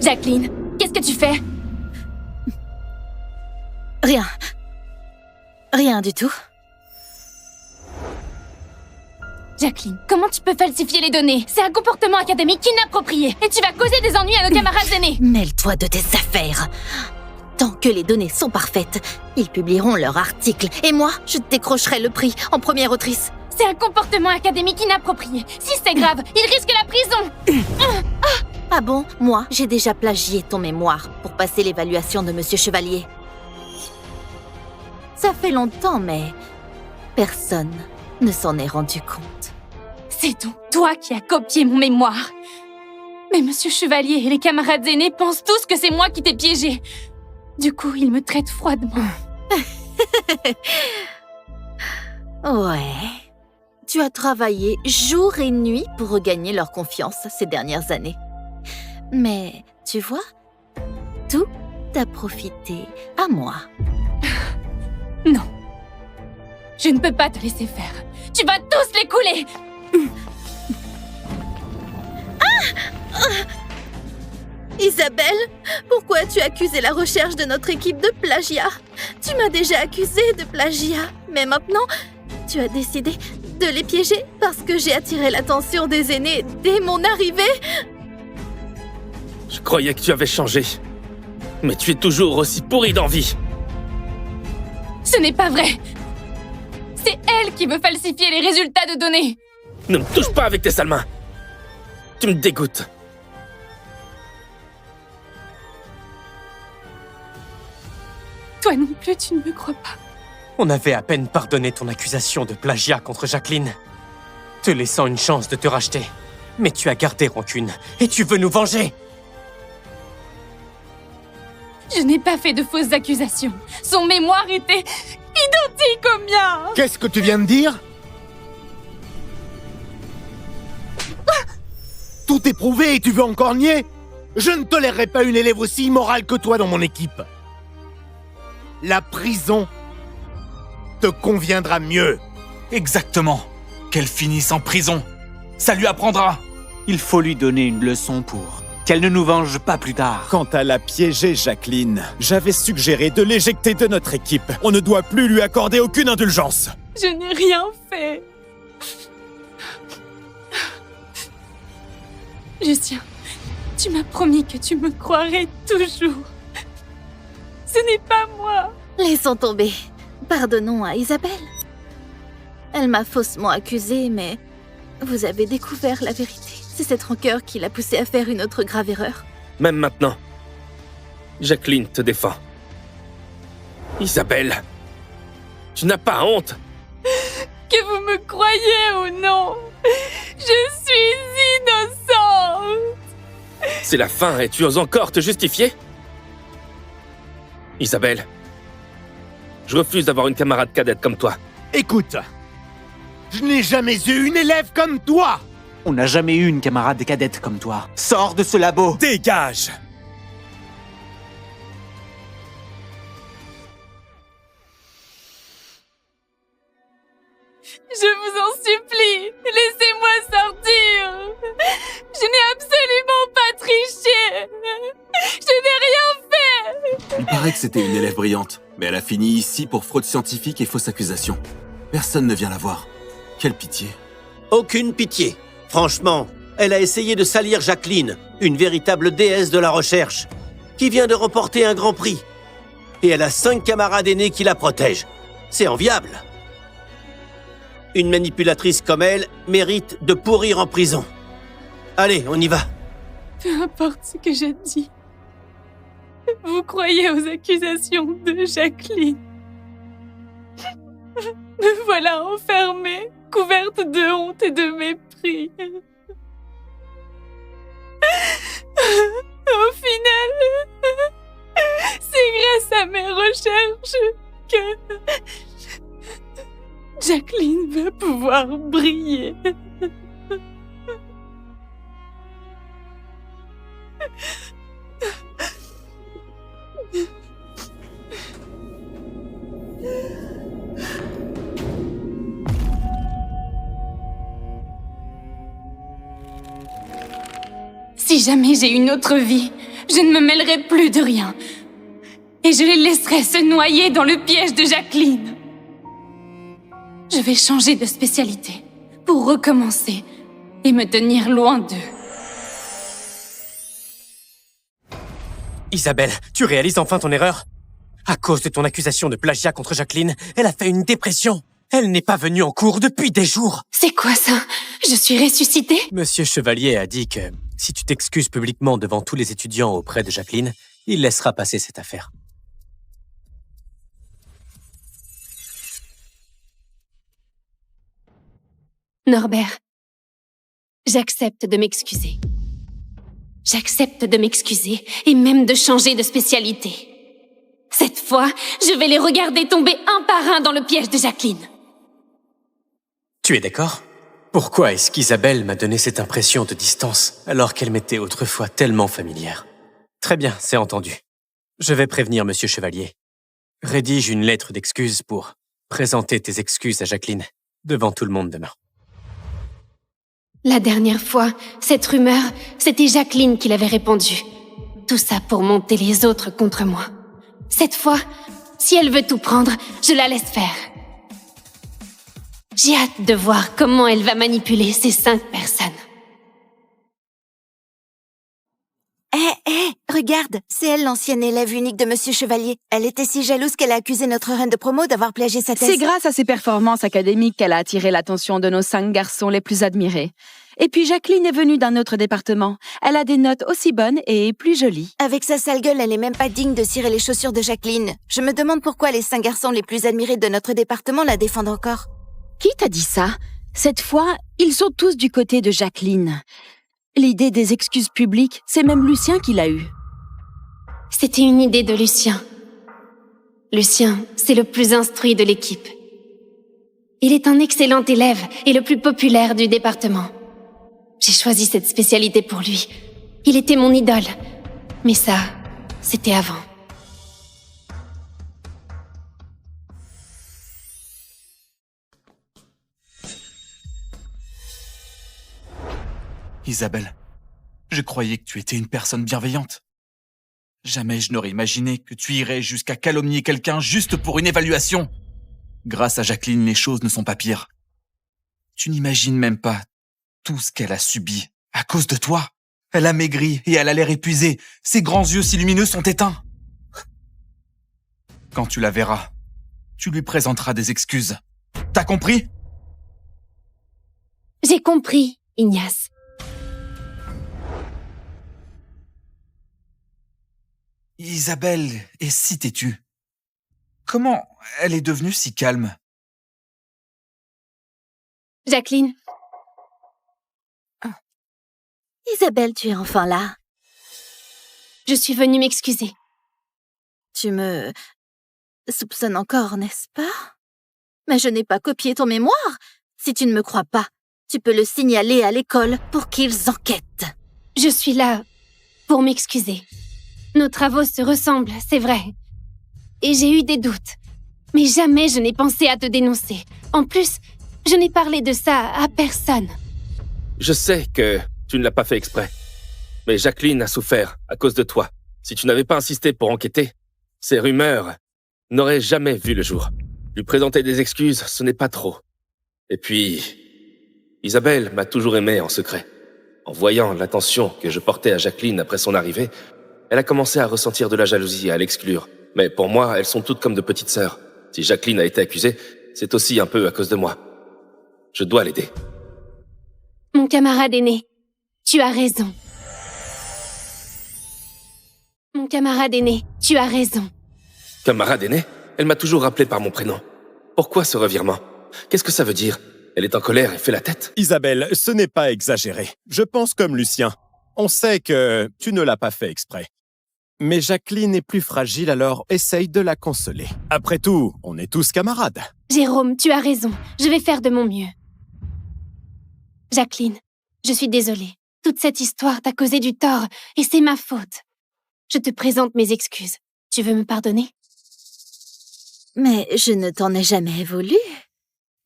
Jacqueline, qu'est-ce que tu fais? Rien. Rien du tout. Jacqueline, comment tu peux falsifier les données? C'est un comportement académique inapproprié et tu vas causer des ennuis à nos camarades aînés. Mêle-toi de tes affaires. Tant que les données sont parfaites, ils publieront leur article. Et moi, je décrocherai le prix en première autrice. C'est un comportement académique inapproprié. Si c'est grave, il risque la prison. Ah bon? Moi, j'ai déjà plagié ton mémoire pour passer l'évaluation de Monsieur Chevalier. Ça fait longtemps, mais personne ne s'en est rendu compte. C'est donc toi qui as copié mon mémoire. Mais Monsieur Chevalier et les camarades aînés pensent tous que c'est moi qui t'ai piégé. Du coup, ils me traitent froidement. Ouais. Tu as travaillé jour et nuit pour regagner leur confiance ces dernières années. Mais, tu vois, tout a profité à moi. Non. Je ne peux pas te laisser faire. Tu vas tous les couler. Isabelle, pourquoi tu as accusé la recherche de notre équipe de plagiat? Tu m'as déjà accusée de plagiat, mais maintenant, tu as décidé de les piéger parce que j'ai attiré l'attention des aînés dès mon arrivée. Je croyais que tu avais changé. Mais tu es toujours aussi pourri d'envie. Ce n'est pas vrai. C'est elle qui veut falsifier les résultats de données. Ne me touche pas avec tes sales mains. Tu me dégoûtes. Toi non plus, tu ne me crois pas. On avait à peine pardonné ton accusation de plagiat contre Jacqueline, te laissant une chance de te racheter. Mais tu as gardé rancune, et tu veux nous venger. Je n'ai pas fait de fausses accusations. Son mémoire était identique au mien. Qu'est-ce que tu viens de dire? Tout est prouvé et tu veux encore nier? Je ne tolérerai pas une élève aussi immorale que toi dans mon équipe. La prison te conviendra mieux. Exactement. Qu'elle finisse en prison. Ça lui apprendra. Il faut lui donner une leçon pour qu'elle ne nous venge pas plus tard. Quant à la piéger, Jacqueline, j'avais suggéré de l'éjecter de notre équipe. On ne doit plus lui accorder aucune indulgence. Je n'ai rien fait. Lucien, tu m'as promis que tu me croirais toujours. Ce n'est pas moi. Laissons tomber. Pardonnons à Isabelle. Elle m'a faussement accusée, mais vous avez découvert la vérité. C'est cette rancœur qui l'a poussée à faire une autre grave erreur. Même maintenant, Jacqueline te défend. Isabelle, tu n'as pas honte? Que vous me croyez ou non, je suis innocente. C'est la fin et tu oses encore te justifier? Isabelle, je refuse d'avoir une camarade cadette comme toi. Écoute, je n'ai jamais eu une élève comme toi. On n'a jamais eu une camarade cadette comme toi. Sors de ce labo! Dégage! Je vous en supplie, laissez-moi sortir. Je n'ai absolument pas triché. Je n'ai rien fait. Il paraît que c'était une élève brillante, mais elle a fini ici pour fraude scientifique et fausse accusation. Personne ne vient la voir. Quelle pitié. Aucune pitié. Franchement, elle a essayé de salir Jacqueline, une véritable déesse de la recherche, qui vient de remporter un grand prix. Et elle a 5 camarades aînés qui la protègent. C'est enviable. Une manipulatrice comme elle mérite de pourrir en prison. Allez, on y va. Peu importe ce que je dis. Vous croyez aux accusations de Jacqueline. Me voilà enfermée, couverte de honte et de mépris. Au final, c'est grâce à mes recherches que Jacqueline va pouvoir briller. Si jamais j'ai une autre vie, je ne me mêlerai plus de rien. Et je les laisserai se noyer dans le piège de Jacqueline. Je vais changer de spécialité pour recommencer et me tenir loin d'eux. Isabelle, tu réalises enfin ton erreur? À cause de ton accusation de plagiat contre Jacqueline, elle a fait une dépression. Elle n'est pas venue en cours depuis des jours. C'est quoi ça? Je suis ressuscitée? Monsieur Chevalier a dit que si tu t'excuses publiquement devant tous les étudiants auprès de Jacqueline, il laissera passer cette affaire. Norbert, j'accepte de m'excuser. J'accepte de m'excuser et même de changer de spécialité. Cette fois, je vais les regarder tomber un par un dans le piège de Jacqueline. Tu es d'accord? Pourquoi est-ce qu'Isabelle m'a donné cette impression de distance alors qu'elle m'était autrefois tellement familière? Très bien, c'est entendu. Je vais prévenir Monsieur Chevalier. Rédige une lettre d'excuse pour présenter tes excuses à Jacqueline devant tout le monde demain. La dernière fois, cette rumeur, c'était Jacqueline qui l'avait répandue. Tout ça pour monter les autres contre moi. Cette fois, si elle veut tout prendre, je la laisse faire. J'ai hâte de voir comment elle va manipuler ces 5 personnes. Regarde, c'est elle l'ancienne élève unique de Monsieur Chevalier. Elle était si jalouse qu'elle a accusé notre reine de promo d'avoir plagié sa thèse. C'est grâce à ses performances académiques qu'elle a attiré l'attention de nos 5 garçons les plus admirés. Et puis Jacqueline est venue d'un autre département. Elle a des notes aussi bonnes et plus jolies. Avec sa sale gueule, elle est même pas digne de cirer les chaussures de Jacqueline. Je me demande pourquoi les 5 garçons les plus admirés de notre département la défendent encore. Qui t'a dit ça? Cette fois, ils sont tous du côté de Jacqueline. L'idée des excuses publiques, c'est même Lucien qui l'a eue. C'était une idée de Lucien. Lucien, c'est le plus instruit de l'équipe. Il est un excellent élève et le plus populaire du département. J'ai choisi cette spécialité pour lui. Il était mon idole. Mais ça, c'était avant. Isabelle, je croyais que tu étais une personne bienveillante. Jamais je n'aurais imaginé que tu irais jusqu'à calomnier quelqu'un juste pour une évaluation. Grâce à Jacqueline, les choses ne sont pas pires. Tu n'imagines même pas tout ce qu'elle a subi à cause de toi. Elle a maigri et elle a l'air épuisée. Ses grands yeux si lumineux sont éteints. Quand tu la verras, tu lui présenteras des excuses. T'as compris? J'ai compris, Ignace. Isabelle est si têtue. Comment elle est devenue si calme? Jacqueline. Isabelle, tu es enfin là. Je suis venue m'excuser. Tu me soupçonnes encore, n'est-ce pas? Mais je n'ai pas copié ton mémoire. Si tu ne me crois pas, tu peux le signaler à l'école pour qu'ils enquêtent. Je suis là pour m'excuser. Nos travaux se ressemblent, c'est vrai. Et j'ai eu des doutes. Mais jamais je n'ai pensé à te dénoncer. En plus, je n'ai parlé de ça à personne. Je sais que tu ne l'as pas fait exprès. Mais Jacqueline a souffert à cause de toi. Si tu n'avais pas insisté pour enquêter, ces rumeurs n'auraient jamais vu le jour. Lui présenter des excuses, ce n'est pas trop. Et puis, Isabelle m'a toujours aimé en secret. En voyant l'attention que je portais à Jacqueline après son arrivée, elle a commencé à ressentir de la jalousie et à l'exclure. Mais pour moi, elles sont toutes comme de petites sœurs. Si Jacqueline a été accusée, c'est aussi un peu à cause de moi. Je dois l'aider. Mon camarade aîné, tu as raison. Mon camarade aîné, tu as raison. Camarade aîné? Elle m'a toujours rappelé par mon prénom. Pourquoi ce revirement? Qu'est-ce que ça veut dire? Elle est en colère et fait la tête? Isabelle, ce n'est pas exagéré. Je pense comme Lucien. On sait que tu ne l'as pas fait exprès. Mais Jacqueline est plus fragile, alors essaye de la consoler. Après tout, on est tous camarades. Jérôme, tu as raison. Je vais faire de mon mieux. Jacqueline, je suis désolée. Toute cette histoire t'a causé du tort et c'est ma faute. Je te présente mes excuses. Tu veux me pardonner? Mais je ne t'en ai jamais voulu.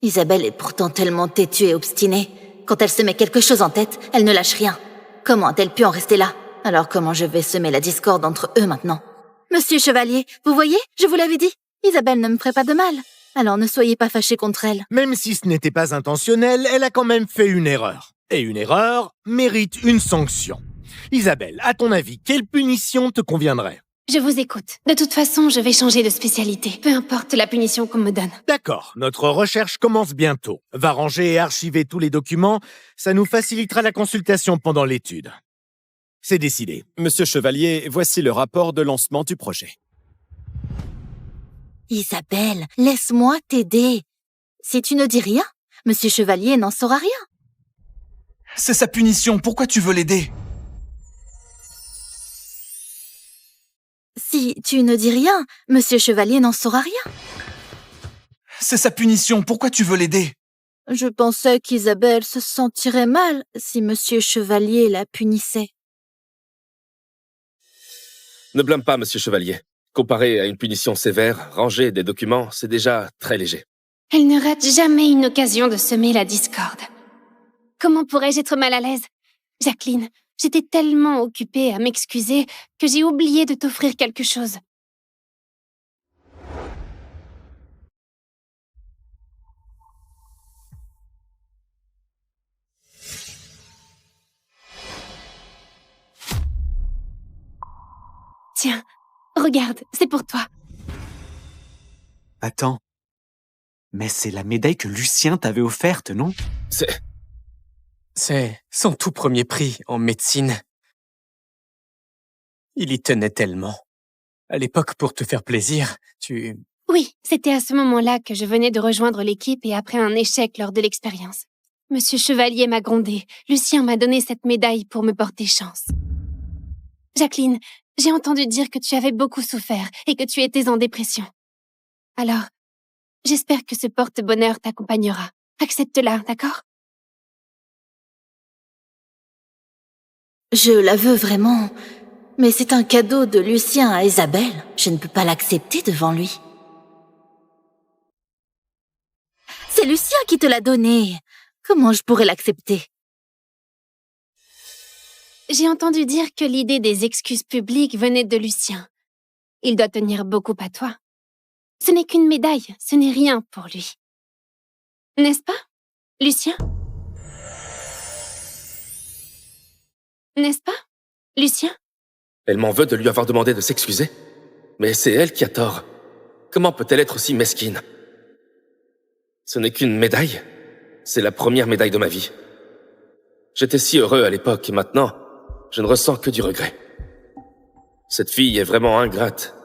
Isabelle est pourtant tellement têtue et obstinée. Quand elle se met quelque chose en tête, elle ne lâche rien. Comment a-t-elle pu en rester là? Alors comment je vais semer la discorde entre eux maintenant? Monsieur Chevalier, vous voyez, je vous l'avais dit, Isabelle ne me ferait pas de mal. Alors ne soyez pas fâché contre elle. Même si ce n'était pas intentionnel, elle a quand même fait une erreur. Et une erreur mérite une sanction. Isabelle, à ton avis, quelle punition te conviendrait? Je vous écoute. De toute façon, je vais changer de spécialité. Peu importe la punition qu'on me donne. D'accord, notre recherche commence bientôt. Va ranger et archiver tous les documents, ça nous facilitera la consultation pendant l'étude. C'est décidé. Monsieur Chevalier, voici le rapport de lancement du projet. Isabelle, laisse-moi t'aider. Si tu ne dis rien, Monsieur Chevalier n'en saura rien. C'est sa punition, pourquoi tu veux l'aider? Si tu ne dis rien, Monsieur Chevalier n'en saura rien. C'est sa punition, pourquoi tu veux l'aider? Je pensais qu'Isabelle se sentirait mal si Monsieur Chevalier la punissait. Ne blâme pas, monsieur Chevalier. Comparé à une punition sévère, ranger des documents, c'est déjà très léger. Elle ne rate jamais une occasion de semer la discorde. Comment pourrais-je être mal à l'aise? Jacqueline, j'étais tellement occupée à m'excuser que j'ai oublié de t'offrir quelque chose. Tiens, regarde, c'est pour toi. Attends. Mais c'est la médaille que Lucien t'avait offerte, non? C'est son tout premier prix en médecine. Il y tenait tellement. À l'époque, pour te faire plaisir, Oui, c'était à ce moment-là que je venais de rejoindre l'équipe et après un échec lors de l'expérience. Monsieur Chevalier m'a grondé. Lucien m'a donné cette médaille pour me porter chance. Jacqueline, j'ai entendu dire que tu avais beaucoup souffert et que tu étais en dépression. Alors, j'espère que ce porte-bonheur t'accompagnera. Accepte-la, d'accord? Je la veux vraiment, mais c'est un cadeau de Lucien à Isabelle. Je ne peux pas l'accepter devant lui. C'est Lucien qui te l'a donné. Comment je pourrais l'accepter? J'ai entendu dire que l'idée des excuses publiques venait de Lucien. Il doit tenir beaucoup à toi. Ce n'est qu'une médaille, ce n'est rien pour lui. N'est-ce pas, Lucien? N'est-ce pas, Lucien? Elle m'en veut de lui avoir demandé de s'excuser. Mais c'est elle qui a tort. Comment peut-elle être aussi mesquine? Ce n'est qu'une médaille. C'est la première médaille de ma vie. J'étais si heureux à l'époque et maintenant, je ne ressens que du regret. Cette fille est vraiment ingrate.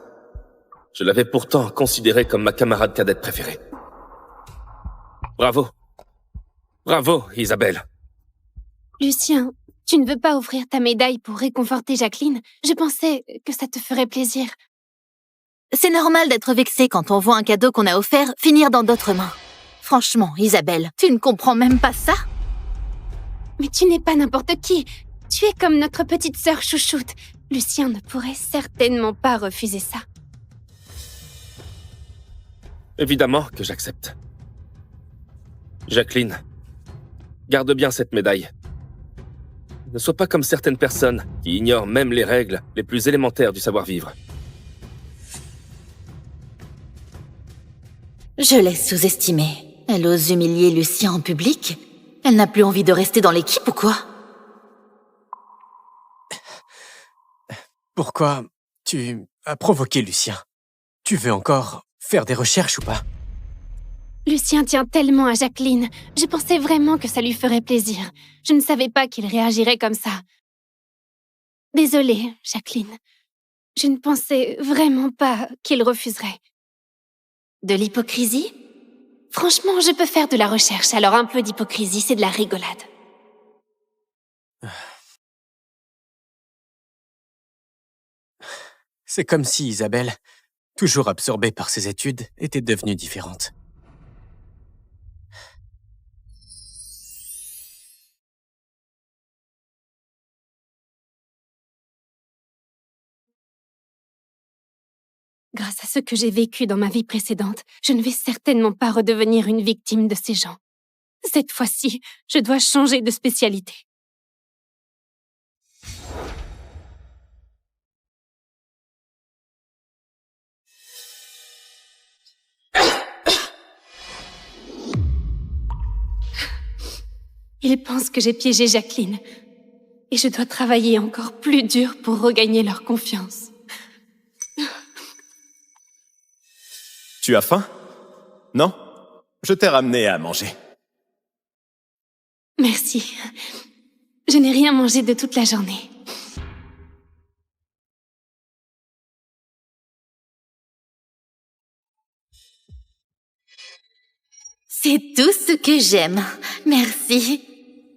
Je l'avais pourtant considérée comme ma camarade cadette préférée. Bravo. Bravo, Isabelle. Lucien, tu ne veux pas offrir ta médaille pour réconforter Jacqueline? Je pensais que ça te ferait plaisir. C'est normal d'être vexé quand on voit un cadeau qu'on a offert finir dans d'autres mains. Franchement, Isabelle, tu ne comprends même pas ça? Mais tu n'es pas n'importe qui. Tu es comme notre petite sœur chouchoute. Lucien ne pourrait certainement pas refuser ça. Évidemment que j'accepte. Jacqueline, garde bien cette médaille. Ne sois pas comme certaines personnes qui ignorent même les règles les plus élémentaires du savoir-vivre. Je l'ai sous-estimée. Elle ose humilier Lucien en public. Elle n'a plus envie de rester dans l'équipe ou quoi? Pourquoi tu as provoqué Lucien? Tu veux encore faire des recherches ou pas? Lucien tient tellement à Jacqueline. Je pensais vraiment que ça lui ferait plaisir. Je ne savais pas qu'il réagirait comme ça. Désolée, Jacqueline. Je ne pensais vraiment pas qu'il refuserait. De l'hypocrisie? Franchement, je peux faire de la recherche, alors un peu d'hypocrisie, c'est de la rigolade. C'est comme si Isabelle, toujours absorbée par ses études, était devenue différente. Grâce à ce que j'ai vécu dans ma vie précédente, je ne vais certainement pas redevenir une victime de ces gens. Cette fois-ci, je dois changer de spécialité. Ils pensent que j'ai piégé Jacqueline. Et je dois travailler encore plus dur pour regagner leur confiance. Tu as faim? Non? Je t'ai ramené à manger. Merci. Je n'ai rien mangé de toute la journée. C'est tout ce que j'aime. Merci.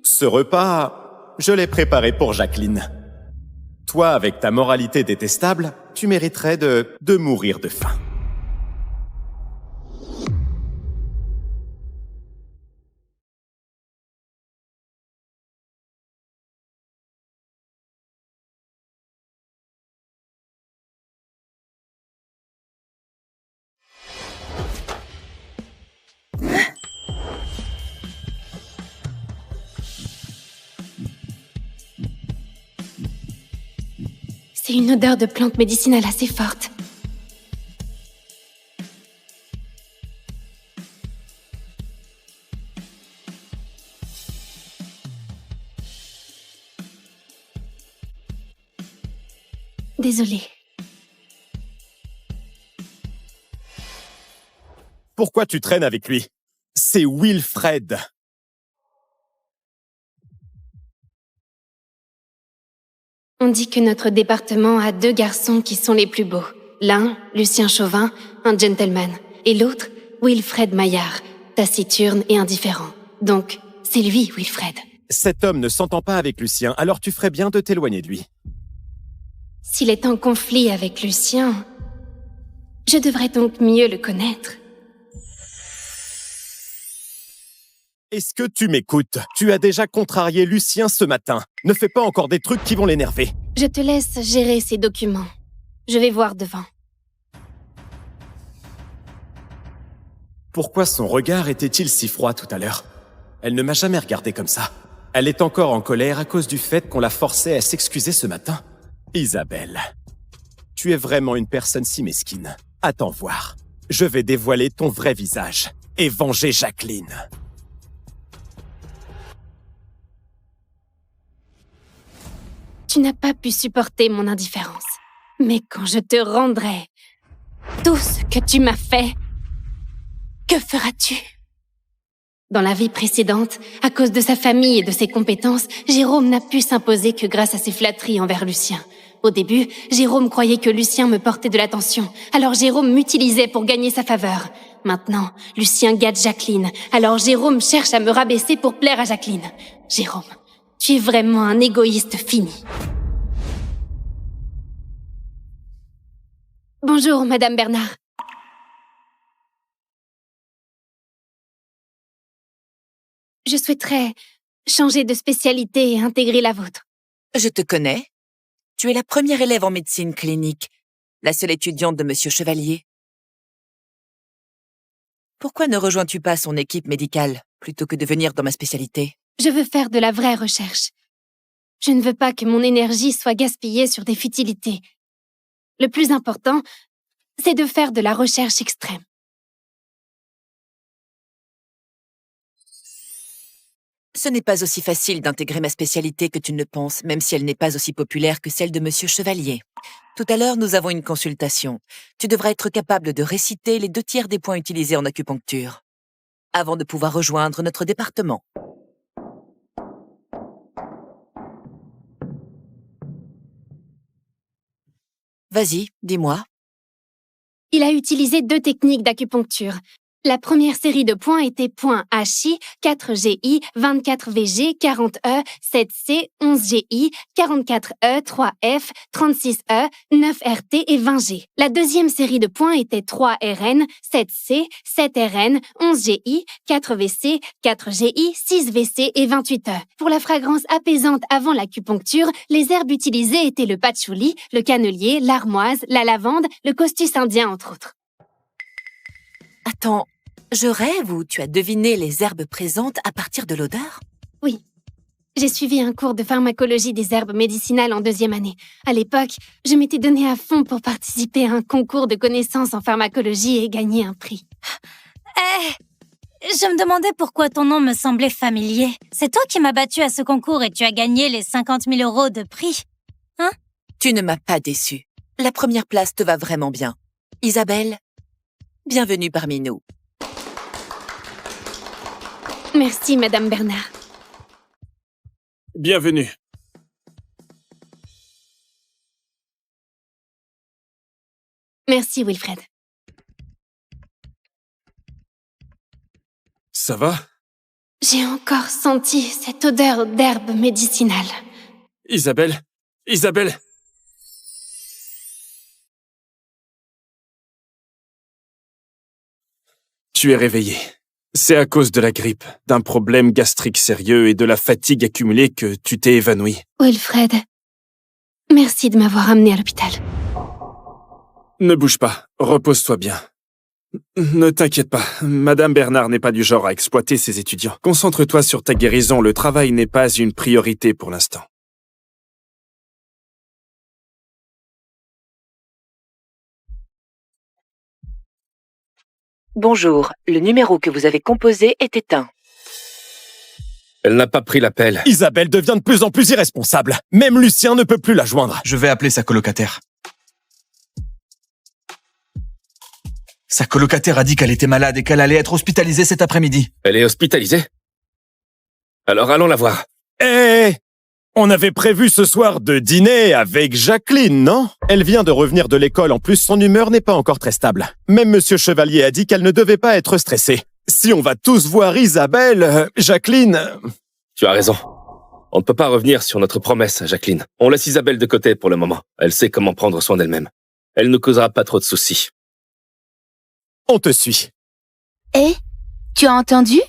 Ce repas, je l'ai préparé pour Jacqueline. Toi, avec ta moralité détestable, tu mériterais de mourir de faim. C'est une odeur de plante médicinale assez forte. Désolée. Pourquoi tu traînes avec lui? C'est Wilfred. On dit que notre département a 2 garçons qui sont les plus beaux. L'un, Lucien Chauvin, un gentleman. Et l'autre, Wilfred Maillard, taciturne et indifférent. Donc, c'est lui, Wilfred. Cet homme ne s'entend pas avec Lucien, alors tu ferais bien de t'éloigner de lui. S'il est en conflit avec Lucien, je devrais donc mieux le connaître. Est-ce que tu m'écoutes? Tu as déjà contrarié Lucien ce matin. Ne fais pas encore des trucs qui vont l'énerver. Je te laisse gérer ces documents. Je vais voir devant. Pourquoi son regard était-il si froid tout à l'heure? Elle ne m'a jamais regardé comme ça. Elle est encore en colère à cause du fait qu'on l'a forcée à s'excuser ce matin. Isabelle, tu es vraiment une personne si mesquine. Attends voir. Je vais dévoiler ton vrai visage et venger Jacqueline. Tu n'as pas pu supporter mon indifférence. Mais quand je te rendrai tout ce que tu m'as fait, que feras-tu? Dans la vie précédente, à cause de sa famille et de ses compétences, Jérôme n'a pu s'imposer que grâce à ses flatteries envers Lucien. Au début, Jérôme croyait que Lucien me portait de l'attention, alors Jérôme m'utilisait pour gagner sa faveur. Maintenant, Lucien gâte Jacqueline, alors Jérôme cherche à me rabaisser pour plaire à Jacqueline. Jérôme, tu es vraiment un égoïste fini. Bonjour, Madame Bernard. Je souhaiterais changer de spécialité et intégrer la vôtre. Je te connais. Tu es la première élève en médecine clinique, la seule étudiante de Monsieur Chevalier. Pourquoi ne rejoins-tu pas son équipe médicale plutôt que de venir dans ma spécialité? Je veux faire de la vraie recherche. Je ne veux pas que mon énergie soit gaspillée sur des futilités. Le plus important, c'est de faire de la recherche extrême. Ce n'est pas aussi facile d'intégrer ma spécialité que tu ne le penses, même si elle n'est pas aussi populaire que celle de Monsieur Chevalier. Tout à l'heure, nous avons une consultation. Tu devras être capable de réciter les 2/3 des points utilisés en acupuncture, avant de pouvoir rejoindre notre département. Vas-y, dis-moi. Il a utilisé 2 techniques d'acupuncture. La première série de points était points HI, 4GI, 24VG, 40E, 7C, 11GI, 44E, 3F, 36E, 9RT et 20G. La deuxième série de points était 3RN, 7C, 7RN, 11GI, 4VC, 4GI, 6VC et 28E. Pour la fragrance apaisante avant l'acupuncture, les herbes utilisées étaient le patchouli, le cannelier, l'armoise, la lavande, le costus indien entre autres. Attends, je rêve ou tu as deviné les herbes présentes à partir de l'odeur? Oui. J'ai suivi un cours de pharmacologie des herbes médicinales en 2e année. À l'époque, je m'étais donnée à fond pour participer à un concours de connaissances en pharmacologie et gagner un prix. Je me demandais pourquoi ton nom me semblait familier. C'est toi qui m'as battu à ce concours et tu as gagné les 50 000 € de prix. Hein? Tu ne m'as pas déçu. La première place te va vraiment bien. Isabelle, bienvenue parmi nous. Merci, Madame Bernard. Bienvenue. Merci, Wilfred. Ça va? J'ai encore senti cette odeur d'herbe médicinale. Isabelle? Isabelle? Tu es réveillée. C'est à cause de la grippe, d'un problème gastrique sérieux et de la fatigue accumulée que tu t'es évanouie. Wilfred, merci de m'avoir amené à l'hôpital. Ne bouge pas, repose-toi bien. Ne t'inquiète pas, Madame Bernard n'est pas du genre à exploiter ses étudiants. Concentre-toi sur ta guérison, le travail n'est pas une priorité pour l'instant. Bonjour, le numéro que vous avez composé est éteint. Elle n'a pas pris l'appel. Isabelle devient de plus en plus irresponsable. Même Lucien ne peut plus la joindre. Je vais appeler sa colocataire. Sa colocataire a dit qu'elle était malade et qu'elle allait être hospitalisée cet après-midi. Elle est hospitalisée? Alors allons la voir. On avait prévu ce soir de dîner avec Jacqueline, non? Elle vient de revenir de l'école, en plus son humeur n'est pas encore très stable. Même Monsieur Chevalier a dit qu'elle ne devait pas être stressée. Si on va tous voir Isabelle, Jacqueline... Tu as raison. On ne peut pas revenir sur notre promesse, Jacqueline. On laisse Isabelle de côté pour le moment. Elle sait comment prendre soin d'elle-même. Elle ne causera pas trop de soucis. On te suit. Et tu as entendu?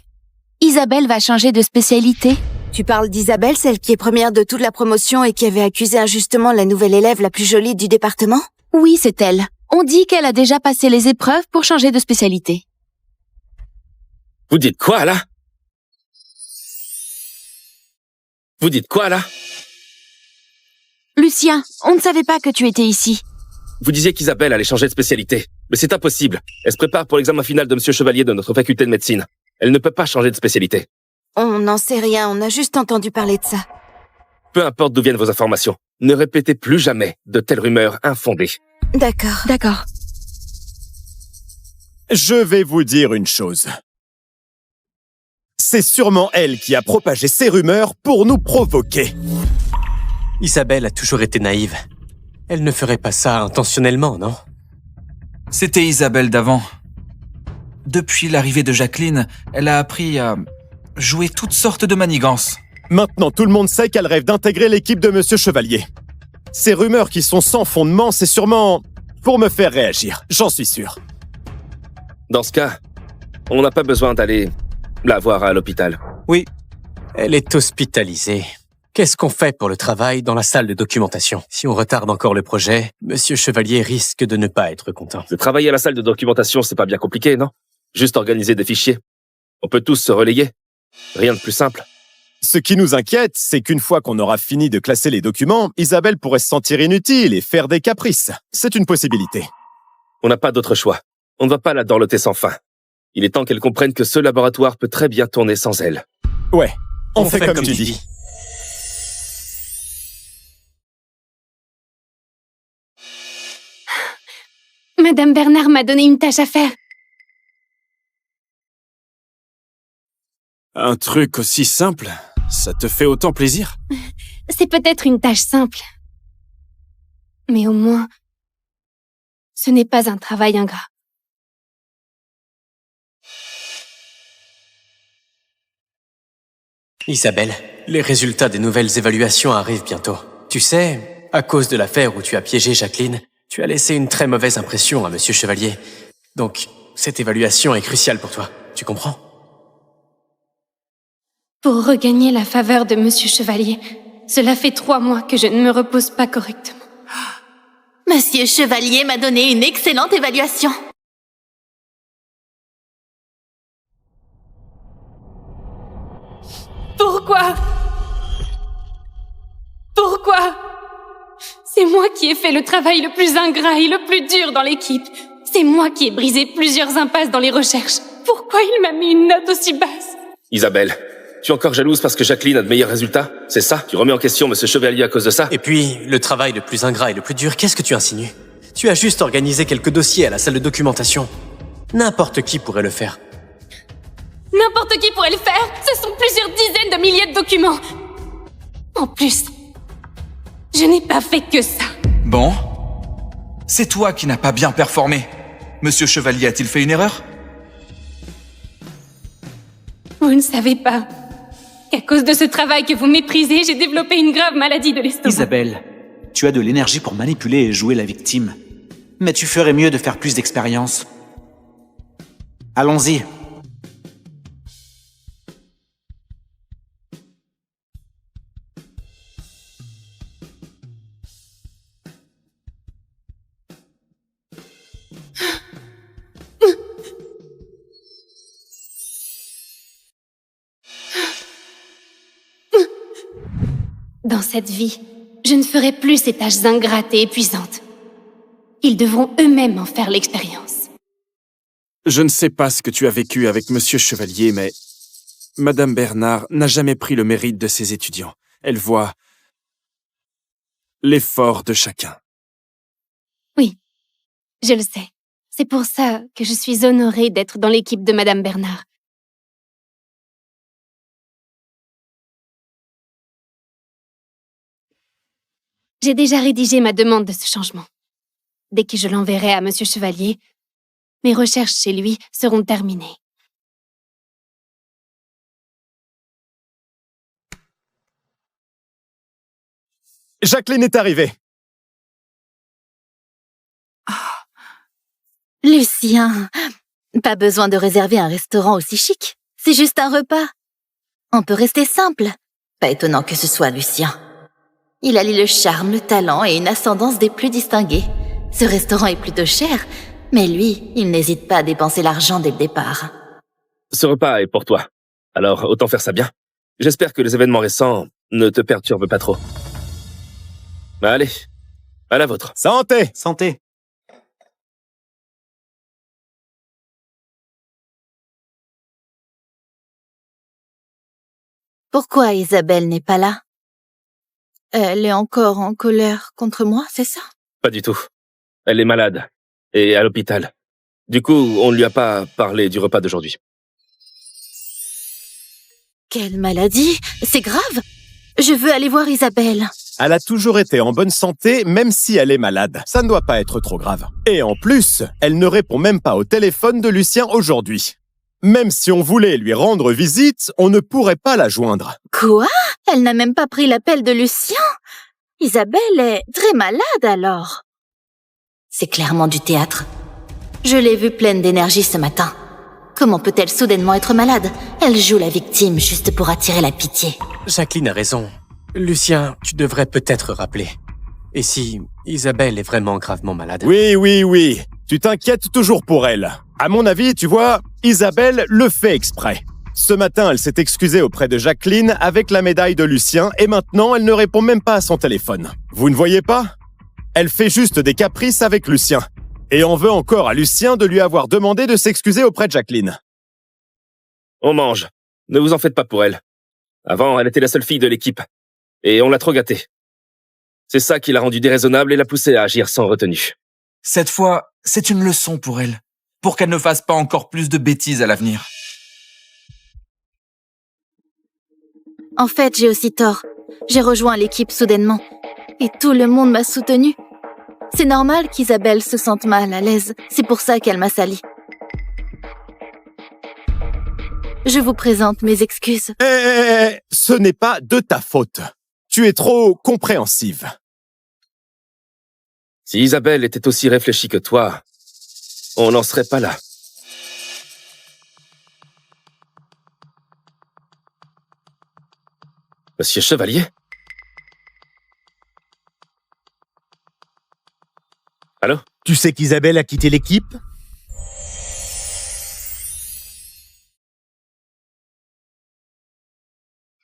Isabelle va changer de spécialité. Tu parles d'Isabelle, celle qui est première de toute la promotion et qui avait accusé injustement la nouvelle élève la plus jolie du département? Oui, c'est elle. On dit qu'elle a déjà passé les épreuves pour changer de spécialité. Vous dites quoi, là? Vous dites quoi, là? Lucien, on ne savait pas que tu étais ici. Vous disiez qu'Isabelle allait changer de spécialité. Mais c'est impossible. Elle se prépare pour l'examen final de Monsieur Chevalier de notre faculté de médecine. Elle ne peut pas changer de spécialité. On n'en sait rien, on a juste entendu parler de ça. Peu importe d'où viennent vos informations, ne répétez plus jamais de telles rumeurs infondées. D'accord. D'accord. Je vais vous dire une chose. C'est sûrement elle qui a propagé ces rumeurs pour nous provoquer. Isabelle a toujours été naïve. Elle ne ferait pas ça intentionnellement, non? C'était Isabelle d'avant. Depuis l'arrivée de Jacqueline, elle a appris à jouer toutes sortes de manigances. Maintenant, tout le monde sait qu'elle rêve d'intégrer l'équipe de Monsieur Chevalier. Ces rumeurs qui sont sans fondement, c'est sûrement pour me faire réagir, j'en suis sûr. Dans ce cas, on n'a pas besoin d'aller la voir à l'hôpital. Oui, elle est hospitalisée. Qu'est-ce qu'on fait pour le travail dans la salle de documentation? Si on retarde encore le projet, Monsieur Chevalier risque de ne pas être content. Le travail à la salle de documentation, c'est pas bien compliqué, non? Juste organiser des fichiers. On peut tous se relayer. Rien de plus simple. Ce qui nous inquiète, c'est qu'une fois qu'on aura fini de classer les documents, Isabelle pourrait se sentir inutile et faire des caprices. C'est une possibilité. On n'a pas d'autre choix. On ne va pas la dorloter sans fin. Il est temps qu'elle comprenne que ce laboratoire peut très bien tourner sans elle. Ouais, on fait comme tu dis. Madame Bernard m'a donné une tâche à faire. Un truc aussi simple, ça te fait autant plaisir? C'est peut-être une tâche simple. Mais au moins, ce n'est pas un travail ingrat. Isabelle, les résultats des nouvelles évaluations arrivent bientôt. Tu sais, à cause de l'affaire où tu as piégé Jacqueline, tu as laissé une très mauvaise impression à Monsieur Chevalier. Donc, cette évaluation est cruciale pour toi, tu comprends? Pour regagner la faveur de Monsieur Chevalier, cela fait 3 mois que je ne me repose pas correctement. Monsieur Chevalier m'a donné une excellente évaluation. Pourquoi? Pourquoi? C'est moi qui ai fait le travail le plus ingrat et le plus dur dans l'équipe. C'est moi qui ai brisé plusieurs impasses dans les recherches. pourquoi il m'a mis une note aussi basse? Isabelle, tu es encore jalouse parce que Jacqueline a de meilleurs résultats? C'est ça? Tu remets en question Monsieur Chevalier à cause de ça? Et puis, le travail le plus ingrat et le plus dur, qu'est-ce que tu insinues? Tu as juste organisé quelques dossiers à la salle de documentation. N'importe qui pourrait le faire. N'importe qui pourrait le faire. Ce sont plusieurs dizaines de milliers de documents. En plus, je n'ai pas fait que ça. Bon. C'est toi qui n'as pas bien performé. Monsieur Chevalier a-t-il fait une erreur? Vous ne savez pas qu'à cause de ce travail que vous méprisez, j'ai développé une grave maladie de l'estomac. Isabelle, tu as de l'énergie pour manipuler et jouer la victime. Mais tu ferais mieux de faire plus d'expérience. Allons-y. Dans cette vie, je ne ferai plus ces tâches ingrates et épuisantes. Ils devront eux-mêmes en faire l'expérience. Je ne sais pas ce que tu as vécu avec Monsieur Chevalier, mais Madame Bernard n'a jamais pris le mérite de ses étudiants. Elle voit l'effort de chacun. Oui, je le sais. C'est pour ça que je suis honorée d'être dans l'équipe de Madame Bernard. J'ai déjà rédigé ma demande de ce changement. Dès que je l'enverrai à Monsieur Chevalier, mes recherches chez lui seront terminées. Jacqueline est arrivée. Lucien, pas besoin de réserver un restaurant aussi chic. C'est juste un repas. On peut rester simple. Pas étonnant que ce soit Lucien. Il allie le charme, le talent et une ascendance des plus distingués. Ce restaurant est plutôt cher, mais lui, il n'hésite pas à dépenser l'argent dès le départ. Ce repas est pour toi. Alors, autant faire ça bien. J'espère que les événements récents ne te perturbent pas trop. Allez, à la vôtre. Santé! Santé. Pourquoi Isabelle n'est pas là? Elle est encore en colère contre moi, c'est ça? Pas du tout. Elle est malade. Et à l'hôpital. Du coup, on ne lui a pas parlé du repas d'aujourd'hui. Quelle maladie? C'est grave! Je veux aller voir Isabelle. Elle a toujours été en bonne santé, même si elle est malade. Ça ne doit pas être trop grave. Et en plus, elle ne répond même pas au téléphone de Lucien aujourd'hui. Même si on voulait lui rendre visite, on ne pourrait pas la joindre. Quoi? Elle n'a même pas pris l'appel de Lucien? Isabelle est très malade alors. C'est clairement du théâtre. Je l'ai vue pleine d'énergie ce matin. Comment peut-elle soudainement être malade? Elle joue la victime juste pour attirer la pitié. Jacqueline a raison. Lucien, tu devrais peut-être rappeler. Et si Isabelle est vraiment gravement malade? Oui. Tu t'inquiètes toujours pour elle. À mon avis, tu vois, Isabelle le fait exprès. Ce matin, elle s'est excusée auprès de Jacqueline avec la médaille de Lucien et maintenant, elle ne répond même pas à son téléphone. Vous ne voyez pas? Elle fait juste des caprices avec Lucien. Et on veut encore à Lucien de lui avoir demandé de s'excuser auprès de Jacqueline. On mange. Ne vous en faites pas pour elle. Avant, elle était la seule fille de l'équipe. Et on l'a trop gâtée. C'est ça qui l'a rendue déraisonnable et l'a poussée à agir sans retenue. Cette fois, c'est une leçon pour elle. Pour qu'elle ne fasse pas encore plus de bêtises à l'avenir. En fait, j'ai aussi tort. J'ai rejoint l'équipe soudainement. Et tout le monde m'a soutenue. C'est normal qu'Isabelle se sente mal à l'aise. C'est pour ça qu'elle m'a sali. Je vous présente mes excuses. Ce n'est pas de ta faute. Tu es trop compréhensive. Si Isabelle était aussi réfléchie que toi, on n'en serait pas là. Monsieur Chevalier? Allô? Tu sais qu'Isabelle a quitté l'équipe?